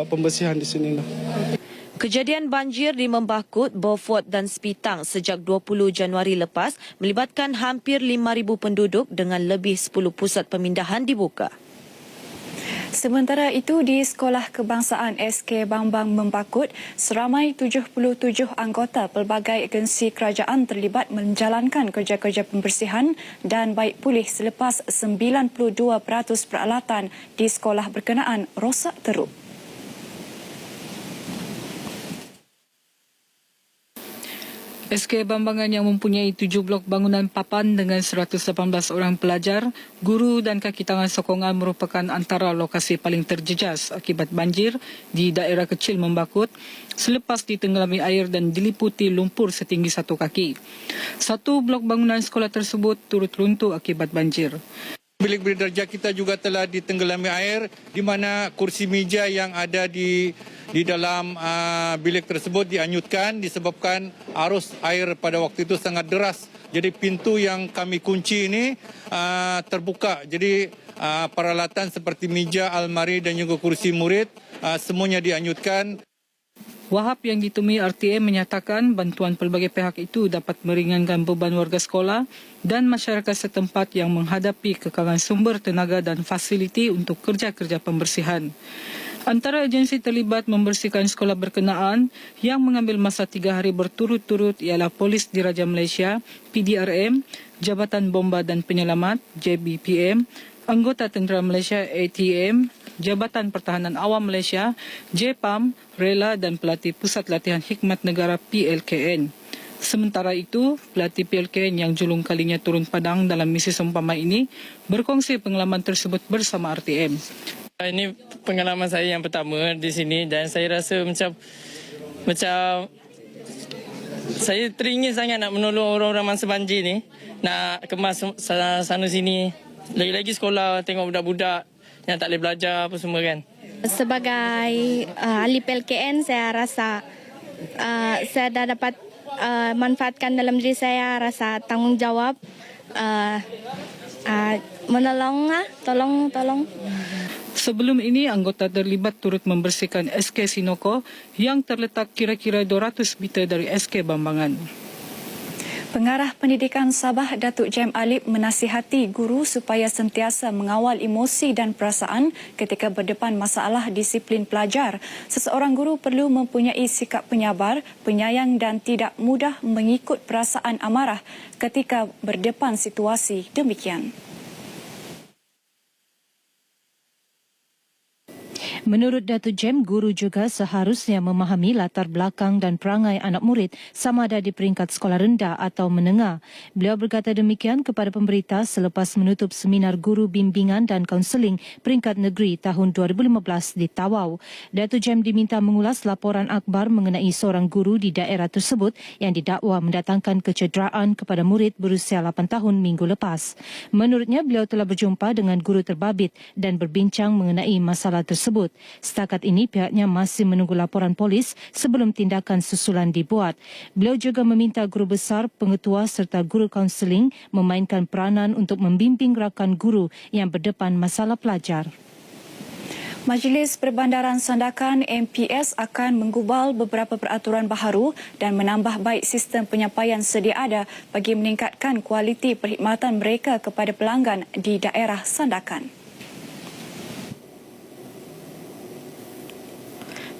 pembersihan di sini lah. Kejadian banjir di Membakut, Beaufort dan Sepitang sejak 20 Januari lepas melibatkan hampir 5,000 penduduk dengan lebih 10 pusat pemindahan dibuka. Sementara itu, di Sekolah Kebangsaan SK Bambang Membakut, seramai 77 anggota pelbagai agensi kerajaan terlibat menjalankan kerja-kerja pembersihan dan baik pulih selepas 92% peralatan di sekolah berkenaan rosak teruk. SK Bambangan yang mempunyai 7 blok bangunan papan dengan 118 orang pelajar, guru dan kaki tangan sokongan merupakan antara lokasi paling terjejas akibat banjir di daerah kecil Membakut selepas ditenggelami air dan diliputi lumpur setinggi 1 kaki. 1 blok bangunan sekolah tersebut turut runtuh akibat banjir. Bilik-bilik darjah kita juga telah ditenggelami air, di mana kursi meja yang ada di dalam bilik tersebut dianyutkan disebabkan arus air pada waktu itu sangat deras. Jadi pintu yang kami kunci ini terbuka. Jadi peralatan seperti meja, almari dan juga kursi murid semuanya dianyutkan. Wahab yang ditemui RTM menyatakan bantuan pelbagai pihak itu dapat meringankan beban warga sekolah dan masyarakat setempat yang menghadapi kekurangan sumber tenaga dan fasiliti untuk kerja-kerja pembersihan. Antara agensi terlibat membersihkan sekolah berkenaan yang mengambil masa 3 hari berturut-turut ialah Polis Diraja Malaysia, PDRM, Jabatan Bomba dan Penyelamat, JBPM, Anggota Tentera Malaysia, ATM, Jabatan Pertahanan Awam Malaysia, JPAM, Rela dan pelatih Pusat Latihan Hikmat Negara PLKN. Sementara itu, pelatih PLKN yang julung kalinya turun padang dalam misi seumpama ini berkongsi pengalaman tersebut bersama RTM. Ini pengalaman saya yang pertama di sini dan saya rasa macam saya teringin sangat nak menolong orang-orang mangsa banjir ni, nak kemas sana sini. Lagi-lagi sekolah tengok budak-budak yang tak boleh belajar apa semua kan. Sebagai ahli PLKN, saya rasa saya dah dapat manfaatkan dalam diri saya rasa tanggungjawab, menolong, tolong. Sebelum ini, anggota terlibat turut membersihkan SK Sinoko yang terletak kira-kira 200 meter dari SK Bambangan. Pengarah Pendidikan Sabah Datuk Jem Alip menasihati guru supaya sentiasa mengawal emosi dan perasaan ketika berdepan masalah disiplin pelajar. Seseorang guru perlu mempunyai sikap penyabar, penyayang dan tidak mudah mengikut perasaan amarah ketika berdepan situasi demikian. Menurut Datuk Jem, guru juga seharusnya memahami latar belakang dan perangai anak murid sama ada di peringkat sekolah rendah atau menengah. Beliau berkata demikian kepada pemberita selepas menutup seminar guru bimbingan dan kaunseling peringkat negeri tahun 2015 di Tawau. Datuk Jem diminta mengulas laporan akhbar mengenai seorang guru di daerah tersebut yang didakwa mendatangkan kecederaan kepada murid berusia 8 tahun minggu lepas. Menurutnya, beliau telah berjumpa dengan guru terbabit dan berbincang mengenai masalah tersebut. Setakat ini pihaknya masih menunggu laporan polis sebelum tindakan susulan dibuat. Beliau juga meminta guru besar, pengetua serta guru kaunseling memainkan peranan untuk membimbing rakan guru yang berdepan masalah pelajar. Majlis Perbandaran Sandakan MPS akan menggubal beberapa peraturan baharu dan menambah baik sistem penyampaian sedia ada bagi meningkatkan kualiti perkhidmatan mereka kepada pelanggan di daerah Sandakan.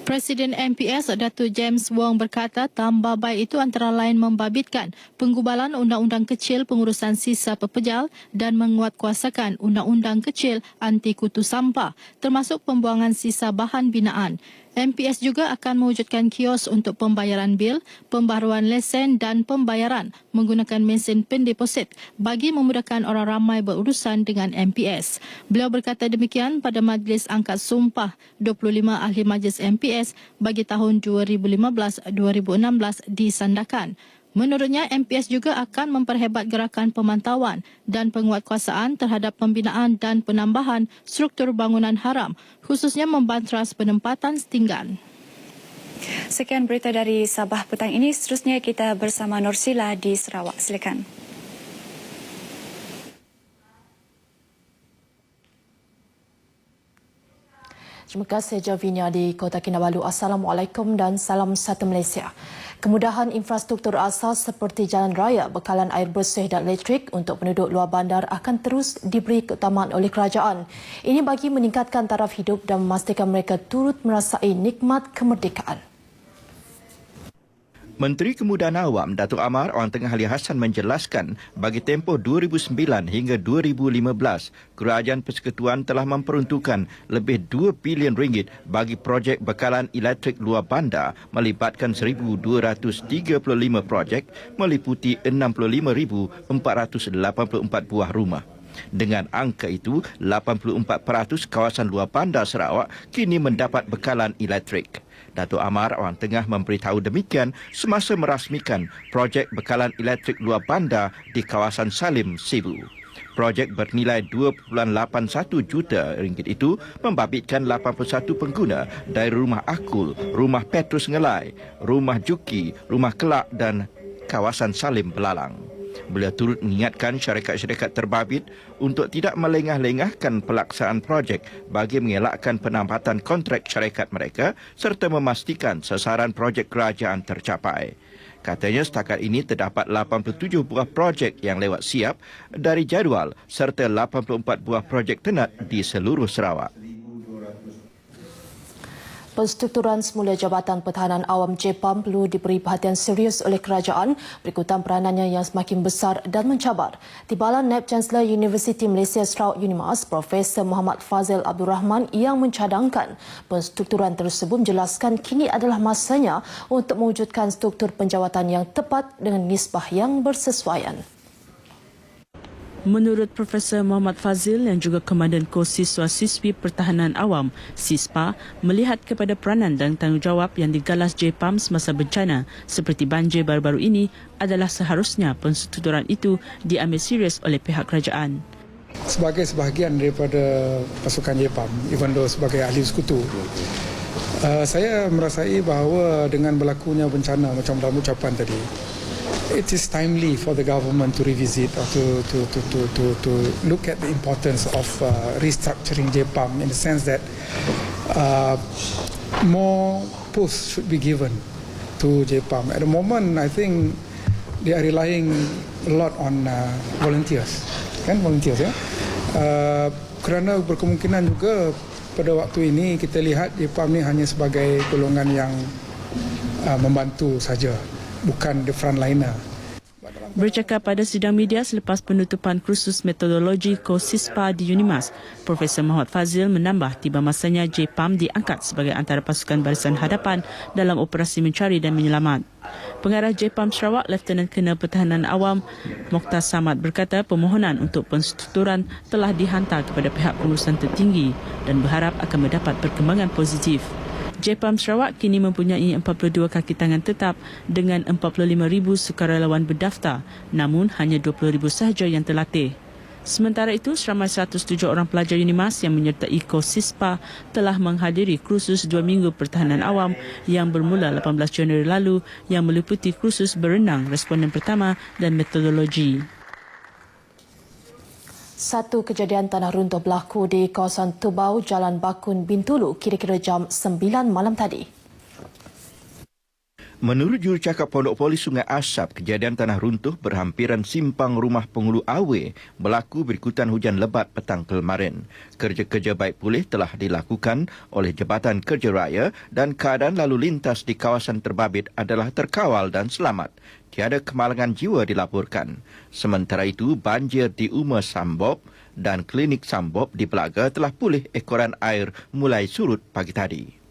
Presiden MPS Datuk James Wong berkata tambah baik itu antara lain membabitkan penggubalan Undang-Undang Kecil Pengurusan Sisa Pepejal dan menguatkuasakan Undang-Undang Kecil Anti Kutu Sampah termasuk pembuangan sisa bahan binaan. MPS juga akan mewujudkan kios untuk pembayaran bil, pembaharuan lesen dan pembayaran menggunakan mesin pendeposit bagi memudahkan orang ramai berurusan dengan MPS. Beliau berkata demikian pada Majlis Angkat Sumpah 25 Ahli Majlis MPS bagi tahun 2015-2016 di Sandakan. Menurutnya, MPS juga akan memperhebat gerakan pemantauan dan penguatkuasaan terhadap pembinaan dan penambahan struktur bangunan haram, khususnya membantras penempatan setinggan. Sekian berita dari Sabah petang ini. Seterusnya kita bersama Norsila di Sarawak. Silakan. Terima kasih Javinia di Kota Kinabalu. Assalamualaikum dan salam satu Malaysia. Kemudahan infrastruktur asas seperti jalan raya, bekalan air bersih dan elektrik untuk penduduk luar bandar akan terus diberi keutamaan oleh kerajaan. Ini bagi meningkatkan taraf hidup dan memastikan mereka turut merasai nikmat kemerdekaan. Menteri Kemudahan Awam Datuk Amar Orang Tengah Ali Hassan menjelaskan bagi tempoh 2009 hingga 2015, Kerajaan Persekutuan telah memperuntukkan lebih 2 bilion ringgit bagi projek bekalan elektrik luar bandar melibatkan 1,235 projek meliputi 65,484 buah rumah. Dengan angka itu, 84% kawasan luar bandar Sarawak kini mendapat bekalan elektrik. Datuk Amar Orang Tengah memberitahu demikian semasa merasmikan projek bekalan elektrik luar bandar di kawasan Salim, Sibu. Projek bernilai 2.81 juta ringgit itu membabitkan 81 pengguna dari Rumah Akul, Rumah Petrus Ngelai, Rumah Juki, Rumah Kelak dan kawasan Salim Belalang. Beliau turut mengingatkan syarikat-syarikat terbabit untuk tidak melengah-lengahkan pelaksanaan projek bagi mengelakkan penampatan kontrak syarikat mereka serta memastikan sasaran projek kerajaan tercapai. Katanya setakat ini terdapat 87 buah projek yang lewat siap dari jadual serta 84 buah projek tenat di seluruh Sarawak. Penstrukturan semula Jabatan Pertahanan Awam JPAM perlu diberi perhatian serius oleh kerajaan berikutan peranannya yang semakin besar dan mencabar. Timbalan Naib Chancellor Universiti Malaysia Sarawak UNIMAS, Profesor Muhammad Fazil Abdul Rahman yang mencadangkan penstrukturan tersebut menjelaskan kini adalah masanya untuk mewujudkan struktur penjawatan yang tepat dengan nisbah yang bersesuaian. Menurut Profesor Muhammad Fazil yang juga Komandan Kos Siswa-Siswi Pertahanan Awam, SISPA, melihat kepada peranan dan tanggungjawab yang digalas JPAM semasa bencana seperti banjir baru-baru ini adalah seharusnya penstrukturan itu diambil serius oleh pihak kerajaan. Sebagai sebahagian daripada pasukan JPAM, even though sebagai ahli sekutu, saya merasai bahawa dengan berlakunya bencana macam dalam ucapan tadi, it is timely for the government to revisit or to look at the importance of restructuring JPAM in the sense that more posts should be given to JPAM. At the moment, I think they are relying a lot on volunteers, volunteers ya. Kerana berkemungkinan juga pada waktu ini kita lihat JPAM ni hanya sebagai golongan yang membantu saja, bukan the frontliner. Bercakap pada sidang media selepas penutupan kursus metodologi KOSISPA di UNIMAS, Profesor Muhammad Fazil menambah tiba masanya JPAM diangkat sebagai antara pasukan barisan hadapan dalam operasi mencari dan menyelamat. Pengarah JPAM Sarawak, Lieutenant Colonel Pertahanan Awam Mokhtar Samad berkata permohonan untuk penstrukturan telah dihantar kepada pihak pengurusan tertinggi dan berharap akan mendapat perkembangan positif. JPAM Sarawak kini mempunyai 42 kaki tangan tetap dengan 45,000 sukarelawan berdaftar, namun hanya 20,000 sahaja yang terlatih. Sementara itu, seramai 107 orang pelajar UNIMAS yang menyertai KOSISPA telah menghadiri kursus 2 minggu pertahanan awam yang bermula 18 Januari lalu yang meliputi kursus berenang, responden pertama dan metodologi. Satu kejadian tanah runtuh berlaku di kawasan Tubau, Jalan Bakun, Bintulu kira-kira jam 9 malam tadi. Menurut jurucakap Pondok Polis Sungai Asap, kejadian tanah runtuh berhampiran simpang rumah penghulu Awe berlaku berikutan hujan lebat petang kemarin. Kerja-kerja baik pulih telah dilakukan oleh Jabatan Kerja Raya dan keadaan lalu lintas di kawasan terbabit adalah terkawal dan selamat. Tiada kemalangan jiwa dilaporkan. Sementara itu, banjir di Umar Sambob dan Klinik Sambob di Belaga telah pulih ekoran air mulai surut pagi tadi.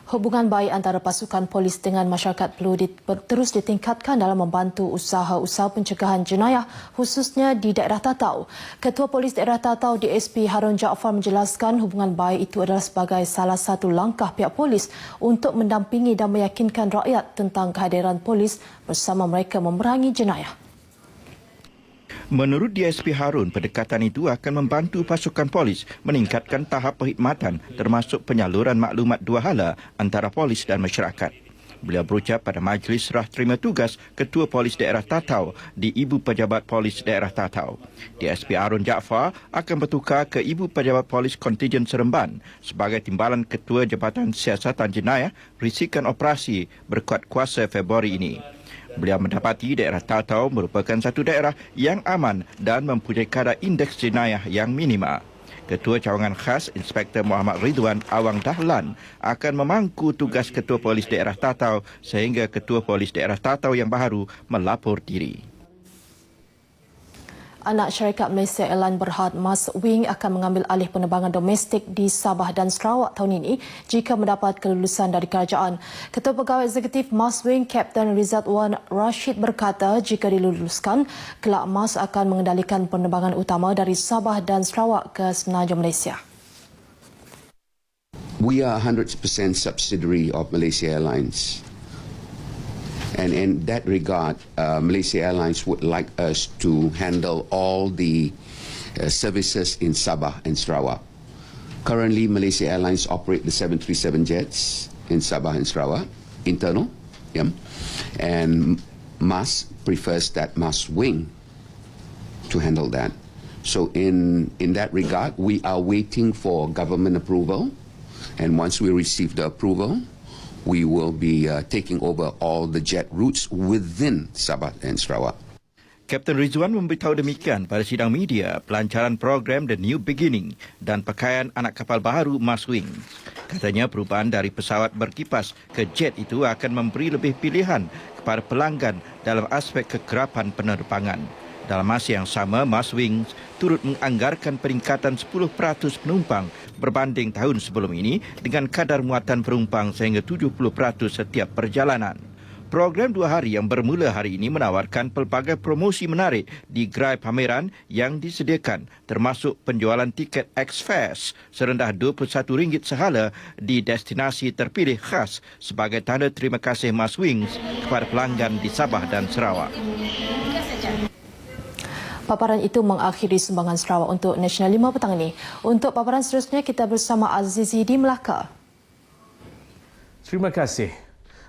Hubungan baik antara pasukan polis dengan masyarakat perlu terus ditingkatkan dalam membantu usaha-usaha pencegahan jenayah khususnya di daerah Tatau. Ketua Polis Daerah Tatau DSP Harun Jaafar menjelaskan hubungan baik itu adalah sebagai salah satu langkah pihak polis untuk mendampingi dan meyakinkan rakyat tentang kehadiran polis bersama mereka memerangi jenayah. Menurut DSP Harun, pendekatan itu akan membantu pasukan polis meningkatkan tahap perkhidmatan termasuk penyaluran maklumat dua hala antara polis dan masyarakat. Beliau berucap pada majlis serah terima tugas Ketua Polis Daerah Tatau di Ibu Pejabat Polis Daerah Tatau. DSP Harun Jaafar akan bertukar ke Ibu Pejabat Polis Kontijen Seremban sebagai timbalan Ketua Jabatan Siasatan Jenayah Risikan Operasi berkuat kuasa Februari ini. Beliau mendapati daerah Tatau merupakan satu daerah yang aman dan mempunyai kadar indeks jenayah yang minima. Ketua Cawangan Khas Inspektor Muhammad Ridwan Awang Dahlan akan memangku tugas Ketua Polis Daerah Tatau sehingga Ketua Polis Daerah Tatau yang baru melapor diri. Anak syarikat Malaysia Airlines Berhad Mas Wing akan mengambil alih penerbangan domestik di Sabah dan Sarawak tahun ini jika mendapat kelulusan dari kerajaan. Ketua Pegawai Eksekutif Mas Wing, Kapten Rizatwan Rashid berkata jika diluluskan, kelak Mas akan mengendalikan penerbangan utama dari Sabah dan Sarawak ke Semenanjung Malaysia. We are 100% subsidiary of Malaysia Airlines. And in that regard, Malaysia Airlines would like us to handle all the services in Sabah and Sarawak. Currently, Malaysia Airlines operate the 737 jets in Sabah and Sarawak, internal, and MAS prefers that MAS Wing to handle that. So in that regard, we are waiting for government approval, and once we receive the approval, we will be taking over all the jet routes within Sabah and Sarawak. Kapten Rizwan memberitahu demikian pada sidang media pelancaran program The New Beginning dan pakaian anak kapal baharu Mas Wing. Katanya perubahan dari pesawat berkipas ke jet itu akan memberi lebih pilihan kepada pelanggan dalam aspek kekerapan penerbangan. Dalam masa yang sama, Mas Wing turut menganggarkan peningkatan 10% penumpang berbanding tahun sebelum ini dengan kadar muatan penumpang sehingga 70% setiap perjalanan. Program 2 hari yang bermula hari ini menawarkan pelbagai promosi menarik di gerai pameran yang disediakan, termasuk penjualan tiket X-Fest serendah RM21 sehala di destinasi terpilih khas sebagai tanda terima kasih Mas Wing kepada pelanggan di Sabah dan Sarawak. Paparan itu mengakhiri sumbangan Sarawak untuk Nasional 5 petang ini. Untuk paparan seterusnya, kita bersama Azizi di Melaka. Terima kasih.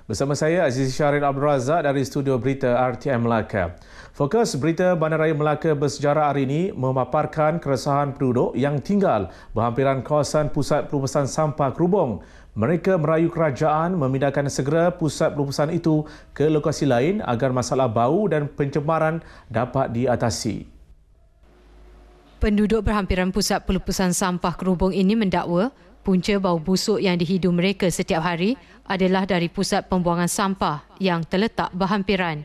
Bersama saya Azizi Syahrin Abdul Razak dari studio berita RTM Melaka. Fokus berita Bandaraya Melaka bersejarah hari ini memaparkan keresahan penduduk yang tinggal berhampiran kawasan pusat pelupusan sampah Krubong. Mereka merayu kerajaan memindahkan segera pusat pelupusan itu ke lokasi lain agar masalah bau dan pencemaran dapat diatasi. Penduduk berhampiran pusat pelupusan sampah Krubong ini mendakwa punca bau busuk yang dihidu mereka setiap hari adalah dari pusat pembuangan sampah yang terletak berhampiran.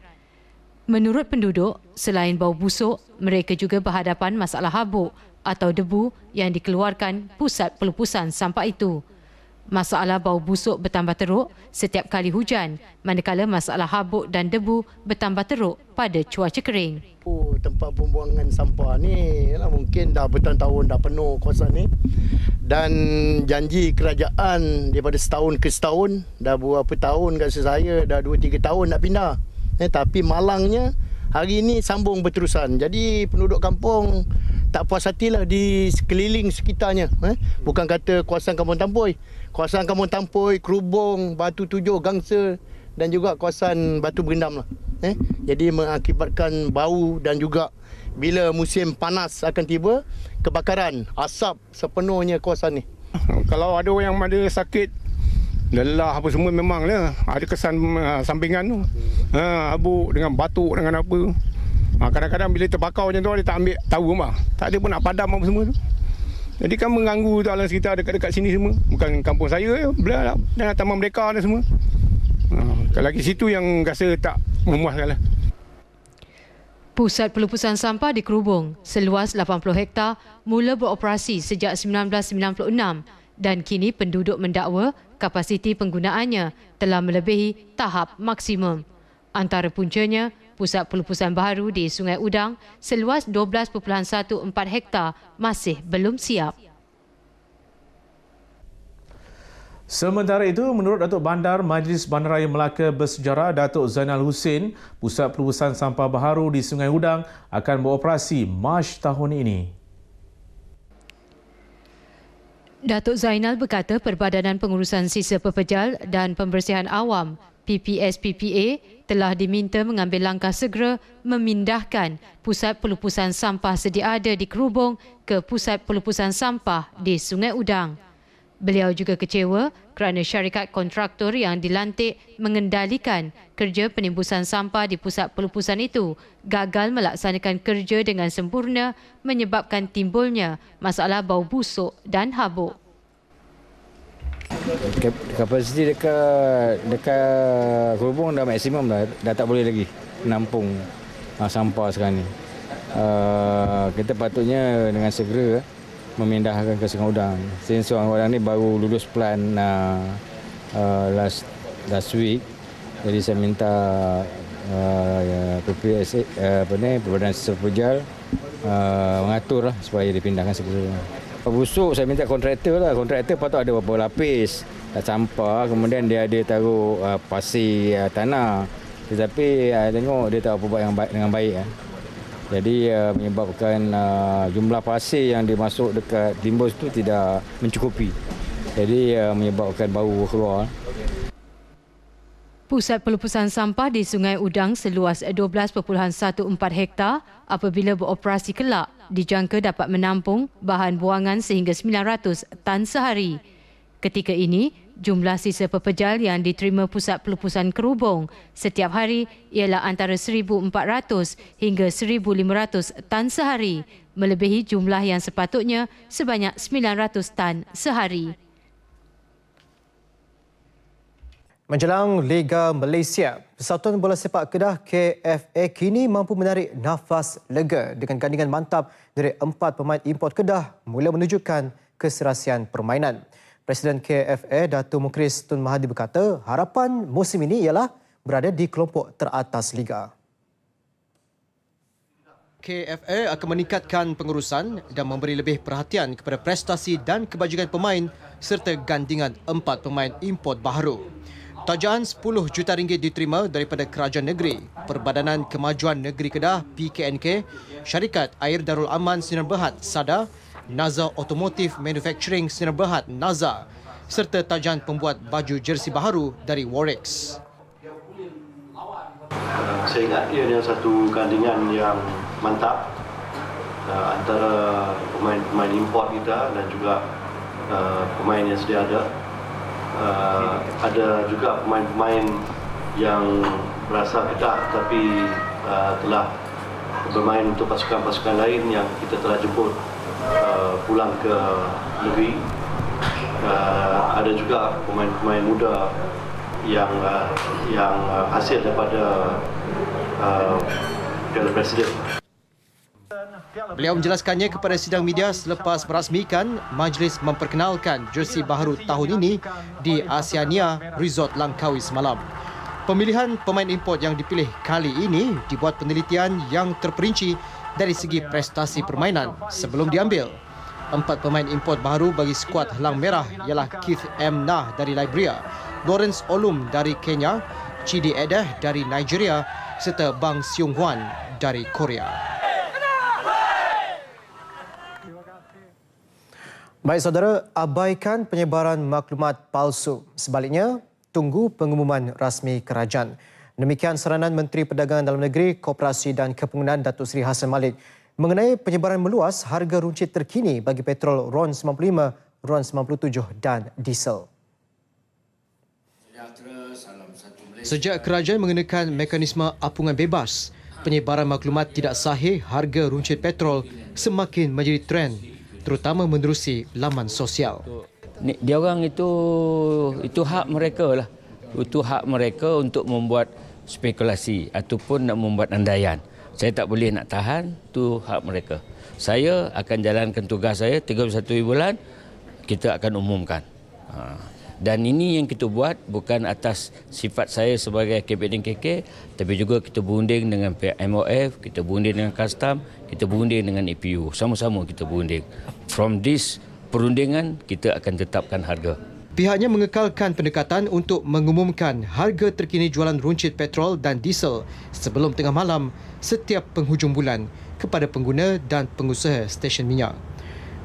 Menurut penduduk, selain bau busuk, mereka juga berhadapan masalah habuk atau debu yang dikeluarkan pusat pelupusan sampah itu. Masalah bau busuk bertambah teruk setiap kali hujan, manakala masalah habuk dan debu bertambah teruk pada cuaca kering. Tempat pembuangan sampah ni mungkin dah bertahun-tahun dah penuh kawasan ni, dan janji kerajaan daripada setahun ke setahun, dah berapa tahun kat saya, dah 2-3 tahun nak pindah. Tapi malangnya hari ini sambung berterusan. Jadi penduduk kampung tak puas hatilah di sekeliling sekitarnya. Bukan kata kawasan Kampung Tampoi. Kawasan Kampung Tampoi, Krubong, Batu Tujuh, Gangsa dan juga kawasan Batu Berendam lah. Jadi mengakibatkan bau dan juga bila musim panas akan tiba, kebakaran, asap sepenuhnya kawasan ni. Kalau ada yang ada sakit, lelah apa semua memanglah ada kesan sampingan tu. Habuk dengan batuk dengan apa. Kadang-kadang bila terbakar macam tu dia tak ambil tahu mah. Tak ada pun nak padam apa semua tu. Jadi kan mengganggu alam sekitar dekat-dekat sini semua. Bukan kampung saya, belah dan taman mereka dan semua. Kalau lagi situ yang rasa tak memuaskanlah. Pusat pelupusan sampah di Krubong seluas 80 hektar mula beroperasi sejak 1996 dan kini penduduk mendakwa kapasiti penggunaannya telah melebihi tahap maksimum. Antara puncanya, pusat pelupusan baharu di Sungai Udang seluas 12.14 hektar masih belum siap. Sementara itu, menurut Datuk Bandar Majlis Bandaraya Melaka Bersejarah Datuk Zainal Husin, pusat pelupusan sampah baharu di Sungai Udang akan beroperasi Mac tahun ini. Datuk Zainal berkata Perbadanan Pengurusan Sisa Pepejal dan Pembersihan Awam PPS-PPA telah diminta mengambil langkah segera memindahkan pusat pelupusan sampah sedia ada di Krubong ke pusat pelupusan sampah di Sungai Udang. Beliau juga kecewa kerana syarikat kontraktor yang dilantik mengendalikan kerja penimbusan sampah di pusat pelupusan itu gagal melaksanakan kerja dengan sempurna menyebabkan timbulnya masalah bau busuk dan habuk. Kapasiti dekat Kerubung dah maksimum dah tak boleh lagi menampung sampah sekarang ni. Kita patutnya dengan segera memindahkan ke Sungai Udang. Since Sungai Udang ni baru lulus plan last week. Jadi saya minta PPSA Perbadan Sisa Pejal mengatur lah supaya dipindahkan segera. Busuk saya minta kontraktor lah. Kontraktor patut ada beberapa lapis sampah, kemudian dia ada taruh pasir tanah. Tetapi tengok dia tak apa buat dengan baik. Jadi menyebabkan jumlah pasir yang dimasuk dekat timbus itu tidak mencukupi. Jadi menyebabkan bau keluar. Pusat pelupusan sampah di Sungai Udang seluas 12.14 hektar apabila beroperasi kelak dijangka dapat menampung bahan buangan sehingga 900 tan sehari. Ketika ini, jumlah sisa pepejal yang diterima Pusat Pelupusan Kerubung setiap hari ialah antara 1,400 hingga 1,500 tan sehari, melebihi jumlah yang sepatutnya sebanyak 900 tan sehari. Menjelang Liga Malaysia, Persatuan Bola Sepak Kedah KFA kini mampu menarik nafas lega dengan gandingan mantap dari 4 pemain import Kedah mula menunjukkan keserasian permainan. Presiden KFA Datuk Mukhris Tun Mahathir berkata harapan musim ini ialah berada di kelompok teratas Liga. KFA akan meningkatkan pengurusan dan memberi lebih perhatian kepada prestasi dan kebajikan pemain serta gandingan 4 pemain import baharu. Tajaan RM10 juta diterima daripada Kerajaan Negeri, Perbadanan Kemajuan Negeri Kedah PKNK, Syarikat Air Darul Aman Sinar Berhad SADA, Nazar Automotive Manufacturing Sinar Berhad NAZA, serta tajaan pembuat baju jersey baharu dari Warix. Saya ingat ia adalah satu gandingan yang mantap antara pemain-pemain import kita dan juga pemain yang sedia ada. Ada juga pemain-pemain yang berasal Kedah tapi telah bermain untuk pasukan-pasukan lain yang kita telah jemput pulang ke negeri. Ada juga pemain-pemain muda yang hasil daripada Piala Presiden. Beliau menjelaskannya kepada sidang media selepas merasmikan majlis memperkenalkan jersey baharu tahun ini di Asiania Resort Langkawi semalam. Pemilihan pemain import yang dipilih kali ini dibuat penelitian yang terperinci dari segi prestasi permainan sebelum diambil. 4 pemain import baharu bagi skuad Helang Merah ialah Keith M. Nah dari Liberia, Lawrence Olum dari Kenya, Chidi Edeh dari Nigeria serta Bang Seung Hwan dari Korea. Baik saudara, abaikan penyebaran maklumat palsu. Sebaliknya, tunggu pengumuman rasmi kerajaan. Demikian saranan Menteri Perdagangan Dalam Negeri, Koperasi dan Kepenggunaan Datuk Seri Hassan Malik mengenai penyebaran meluas harga runcit terkini bagi petrol RON 95, RON 97 dan diesel. Sejak kerajaan mengenakan mekanisme apungan bebas, penyebaran maklumat tidak sahih harga runcit petrol semakin menjadi trend, terutama menerusi laman sosial. Dia orang itu hak mereka lah. Itu hak mereka untuk membuat spekulasi ataupun nak membuat andaian. Saya tak boleh nak tahan, itu hak mereka. Saya akan jalankan tugas saya 31 bulan, kita akan umumkan. Dan ini yang kita buat bukan atas sifat saya sebagai Kabinet KK, tapi juga kita berunding dengan pihak MOF, kita berunding dengan Custom, kita berunding dengan EPU. Sama-sama kita berunding. From this perundingan, kita akan tetapkan harga. Pihaknya mengekalkan pendekatan untuk mengumumkan harga terkini jualan runcit petrol dan diesel sebelum tengah malam setiap penghujung bulan kepada pengguna dan pengusaha stesen minyak.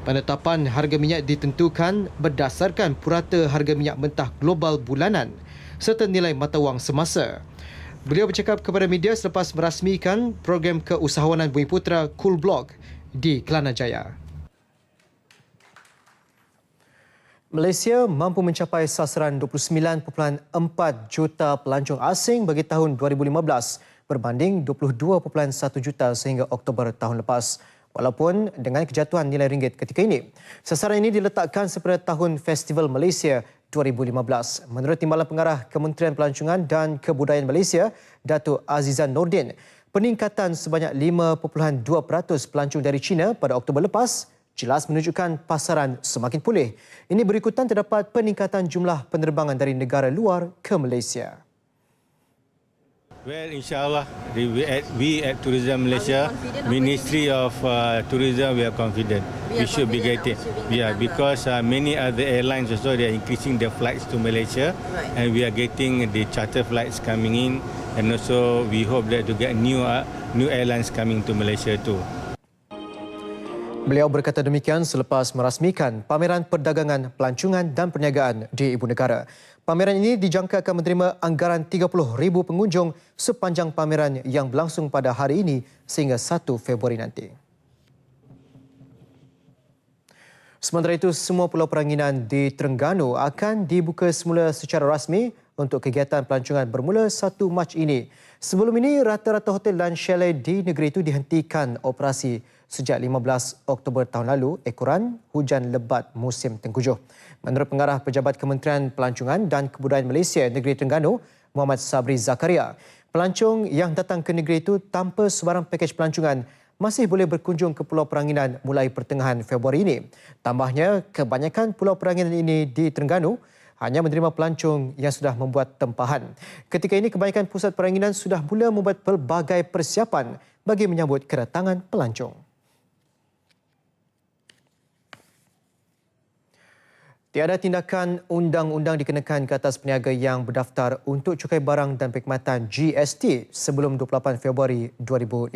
Penetapan harga minyak ditentukan berdasarkan purata harga minyak mentah global bulanan serta nilai mata wang semasa. Beliau bercakap kepada media selepas merasmikan program keusahawanan Bumiputera Cool Block di Kelana Jaya. Malaysia mampu mencapai sasaran 29.4 juta pelancong asing bagi tahun 2015 berbanding 22.1 juta sehingga Oktober tahun lepas. Walaupun dengan kejatuhan nilai ringgit ketika ini. Sasaran ini diletakkan sepada tahun Festival Malaysia 2015. Menurut Timbalan Pengarah Kementerian Pelancongan dan Kebudayaan Malaysia, Datuk Azizan Nordin, peningkatan sebanyak 5.2% pelancong dari China pada Oktober lepas jelas menunjukkan pasaran semakin pulih. Ini berikutan terdapat peningkatan jumlah penerbangan dari negara luar ke Malaysia. Well, insyaAllah, we at Tourism Malaysia, Ministry of Tourism, we are confident. We should be getting, because many other airlines also, they are increasing their flights to Malaysia, and we are getting the charter flights coming in, and also we hope that to get new airlines coming to Malaysia too. Beliau berkata demikian selepas merasmikan Pameran Perdagangan, Pelancongan dan Perniagaan di Ibu Negara. Pameran ini dijangka akan menerima anggaran 30,000 pengunjung sepanjang pameran yang berlangsung pada hari ini sehingga 1 Februari nanti. Sementara itu, semua pulau peranginan di Terengganu akan dibuka semula secara rasmi untuk kegiatan pelancongan bermula 1 Mac ini. Sebelum ini, rata-rata hotel dan chalet di negeri itu dihentikan operasi sejak 15 Oktober tahun lalu ekoran hujan lebat musim tengkujuh. Menurut Pengarah Pejabat Kementerian Pelancongan dan Kebudayaan Malaysia Negeri Terengganu, Muhammad Sabri Zakaria, pelancong yang datang ke negeri itu tanpa sebarang pakej pelancongan masih boleh berkunjung ke Pulau Peranginan mulai pertengahan Februari ini. Tambahnya, kebanyakan pulau peranginan ini di Terengganu hanya menerima pelancong yang sudah membuat tempahan. Ketika ini, kebanyakan pusat peranginan sudah mula membuat pelbagai persiapan bagi menyambut kedatangan pelancong. Tiada tindakan undang-undang dikenakan ke atas peniaga yang berdaftar untuk cukai barang dan perkhidmatan GST sebelum 28 Februari 2015.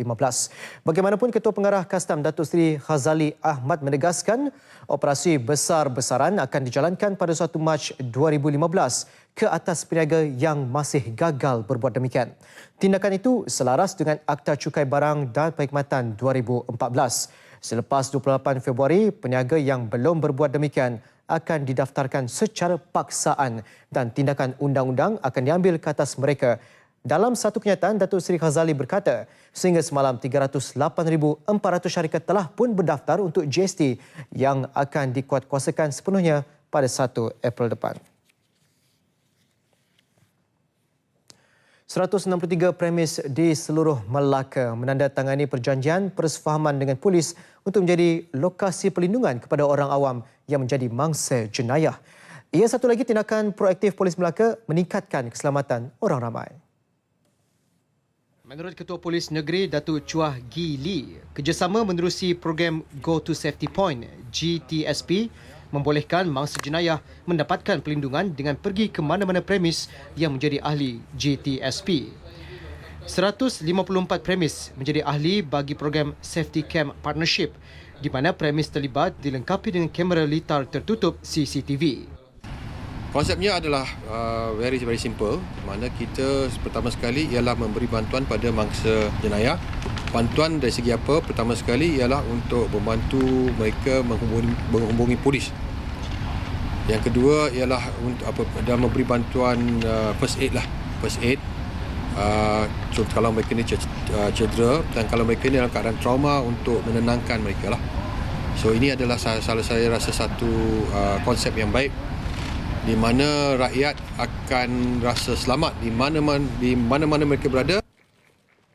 Bagaimanapun, Ketua Pengarah Kastam Datuk Seri Khazali Ahmad menegaskan operasi besar-besaran akan dijalankan pada 1 Mac 2015 ke atas peniaga yang masih gagal berbuat demikian. Tindakan itu selaras dengan Akta Cukai Barang dan Perkhidmatan 2014. Selepas 28 Februari, peniaga yang belum berbuat demikian akan didaftarkan secara paksaan dan tindakan undang-undang akan diambil ke atas mereka. Dalam satu kenyataan, Datuk Seri Khazali berkata, sehingga semalam 308,400 syarikat telah pun berdaftar untuk GST yang akan dikuatkuasakan sepenuhnya pada 1 April depan. 163 premis di seluruh Melaka menandatangani perjanjian persefahaman dengan polis untuk menjadi lokasi perlindungan kepada orang awam yang menjadi mangsa jenayah. Ia satu lagi tindakan proaktif Polis Melaka meningkatkan keselamatan orang ramai. Menurut Ketua Polis Negeri Datuk Chuah Gi Lee, kerjasama menerusi program Go to Safety Point GTSP membolehkan mangsa jenayah mendapatkan perlindungan dengan pergi ke mana-mana premis yang menjadi ahli GTSP. 154 premis menjadi ahli bagi program Safety Cam Partnership di mana premis terlibat dilengkapi dengan kamera litar tertutup CCTV. Konsepnya adalah very simple, mana kita pertama sekali ialah memberi bantuan pada mangsa jenayah. Bantuan dari segi apa? Pertama sekali ialah untuk membantu mereka menghubungi polis. Yang kedua ialah untuk dan memberi bantuan first aid lah. First aid. Contoh kalau mereka ni cedera dan kalau mereka ni dalam keadaan trauma untuk menenangkan mereka lah. So ini adalah salah saya rasa satu konsep yang baik di mana rakyat akan rasa selamat di mana-mana mereka berada.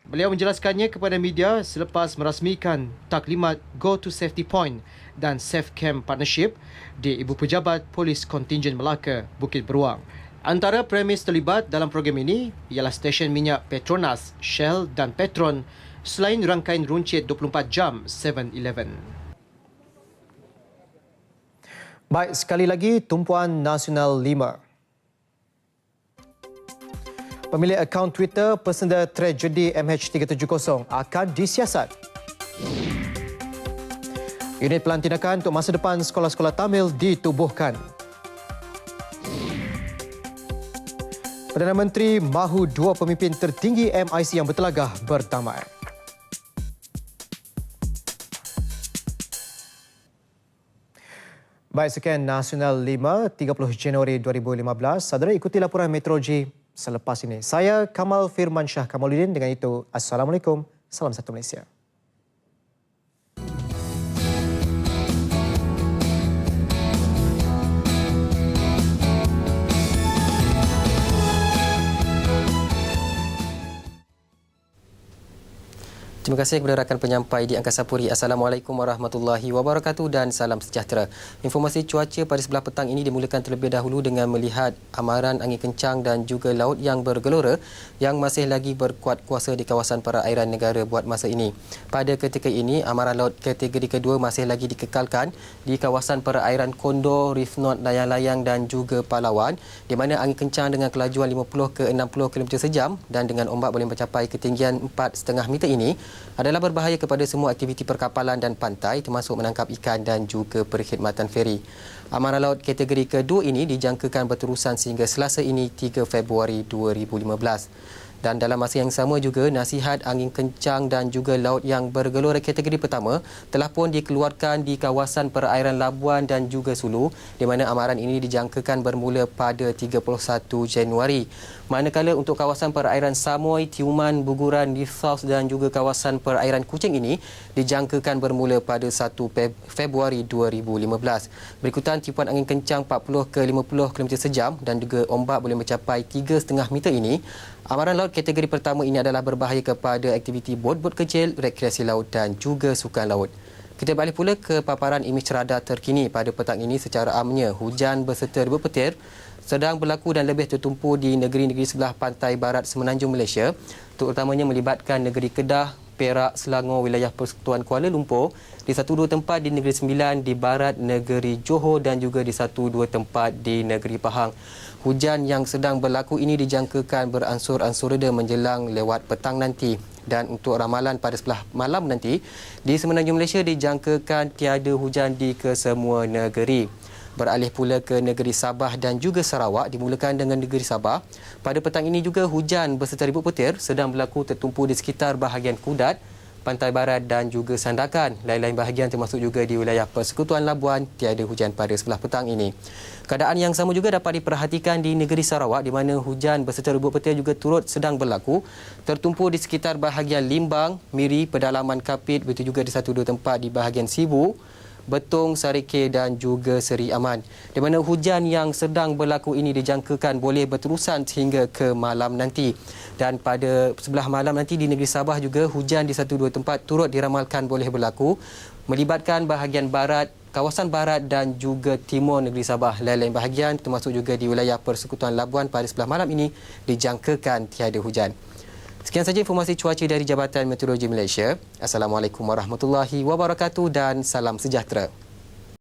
Beliau menjelaskannya kepada media selepas merasmikan taklimat Go to Safety Point dan Safe Camp Partnership di Ibu Pejabat Polis Kontingen Melaka, Bukit Beruang. Antara premis terlibat dalam program ini ialah stesen minyak Petronas, Shell dan Petron selain rangkaian runcit 24 jam 7-Eleven. Baik, sekali lagi tumpuan Nasional 5. Pemilik akaun Twitter pesenda tragedi MH370 akan disiasat. Unit Pelan Tindakan untuk Masa Depan Sekolah-Sekolah Tamil ditubuhkan. Perdana Menteri mahu 2 pemimpin tertinggi MIC yang bertelagah berdamai. Baik, sekian Nasional 5, 30 Januari 2015. Saudara, ikuti laporan Meteorologi selepas ini. Saya Kamal Firmansyah Kamaluddin. Dengan itu, Assalamualaikum. Salam satu Malaysia. Terima kasih kepada rakan penyampai di Angkasa Puri. Assalamualaikum warahmatullahi wabarakatuh dan salam sejahtera. Informasi cuaca pada sebelah petang ini dimulakan terlebih dahulu dengan melihat amaran angin kencang dan juga laut yang bergelora yang masih lagi berkuat kuasa di kawasan perairan negara buat masa ini. Pada ketika ini, amaran laut kategori kedua masih lagi dikekalkan di kawasan perairan Kondor, Reef North, Layang-Layang dan juga Palawan, di mana angin kencang dengan kelajuan 50 ke 60 km sejam dan dengan ombak boleh mencapai ketinggian 4,5 meter ini adalah berbahaya kepada semua aktiviti perkapalan dan pantai termasuk menangkap ikan dan juga perkhidmatan feri. Amaran laut kategori kedua ini dijangkakan berterusan sehingga Selasa ini 3 Februari 2015. Dan dalam masa yang sama juga, nasihat angin kencang dan juga laut yang bergelora kategori pertama telah pun dikeluarkan di kawasan perairan Labuan dan juga Sulu, di mana amaran ini dijangkakan bermula pada 31 Januari. Manakala untuk kawasan perairan Samoy, Tiuman, Buguran, New South dan juga kawasan perairan Kuching ini dijangkakan bermula pada 1 Februari 2015. Berikutan tiupan angin kencang 40 ke 50 km sejam dan juga ombak boleh mencapai 3,5 meter ini. Amaran laut kategori pertama ini adalah berbahaya kepada aktiviti bot-bot kecil, rekreasi laut dan juga sukan laut. Kita beralih pula ke paparan imej radar terkini pada petang ini. Secara amnya, hujan berserta rebut petir sedang berlaku dan lebih tertumpu di negeri-negeri sebelah pantai barat semenanjung Malaysia, terutamanya melibatkan negeri Kedah, Perak, Selangor, wilayah Persekutuan Kuala Lumpur, di 1-2 tempat di Negeri Sembilan, di barat negeri Johor dan juga di 1-2 tempat di negeri Pahang. Hujan yang sedang berlaku ini dijangkakan beransur-ansur reda menjelang lewat petang nanti. Dan untuk ramalan pada sebelah malam nanti, di semenanjung Malaysia dijangkakan tiada hujan di kesemua negeri. Beralih pula ke negeri Sabah dan juga Sarawak, dimulakan dengan negeri Sabah. Pada petang ini juga hujan berserta ribut petir sedang berlaku tertumpu di sekitar bahagian Kudat, Pantai Barat dan juga Sandakan. Lain-lain bahagian termasuk juga di wilayah Persekutuan Labuan tiada hujan pada sebelah petang ini. Keadaan yang sama juga dapat diperhatikan di negeri Sarawak, di mana hujan berserta ribut petir juga turut sedang berlaku tertumpu di sekitar bahagian Limbang, Miri, pedalaman Kapit, begitu juga di 1-2 tempat di bahagian Sibu, Betong, Sarikeh dan juga Seri Aman. Di mana hujan yang sedang berlaku ini dijangkakan boleh berterusan sehingga ke malam nanti. Dan pada sebelah malam nanti di negeri Sabah juga hujan di 1-2 tempat turut diramalkan boleh berlaku, melibatkan bahagian barat, kawasan barat dan juga timur negeri Sabah. Lain-lain bahagian termasuk juga di wilayah Persekutuan Labuan pada sebelah malam ini dijangkakan tiada hujan. Sekian saja informasi cuaca dari Jabatan Meteorologi Malaysia. Assalamualaikum warahmatullahi wabarakatuh dan salam sejahtera.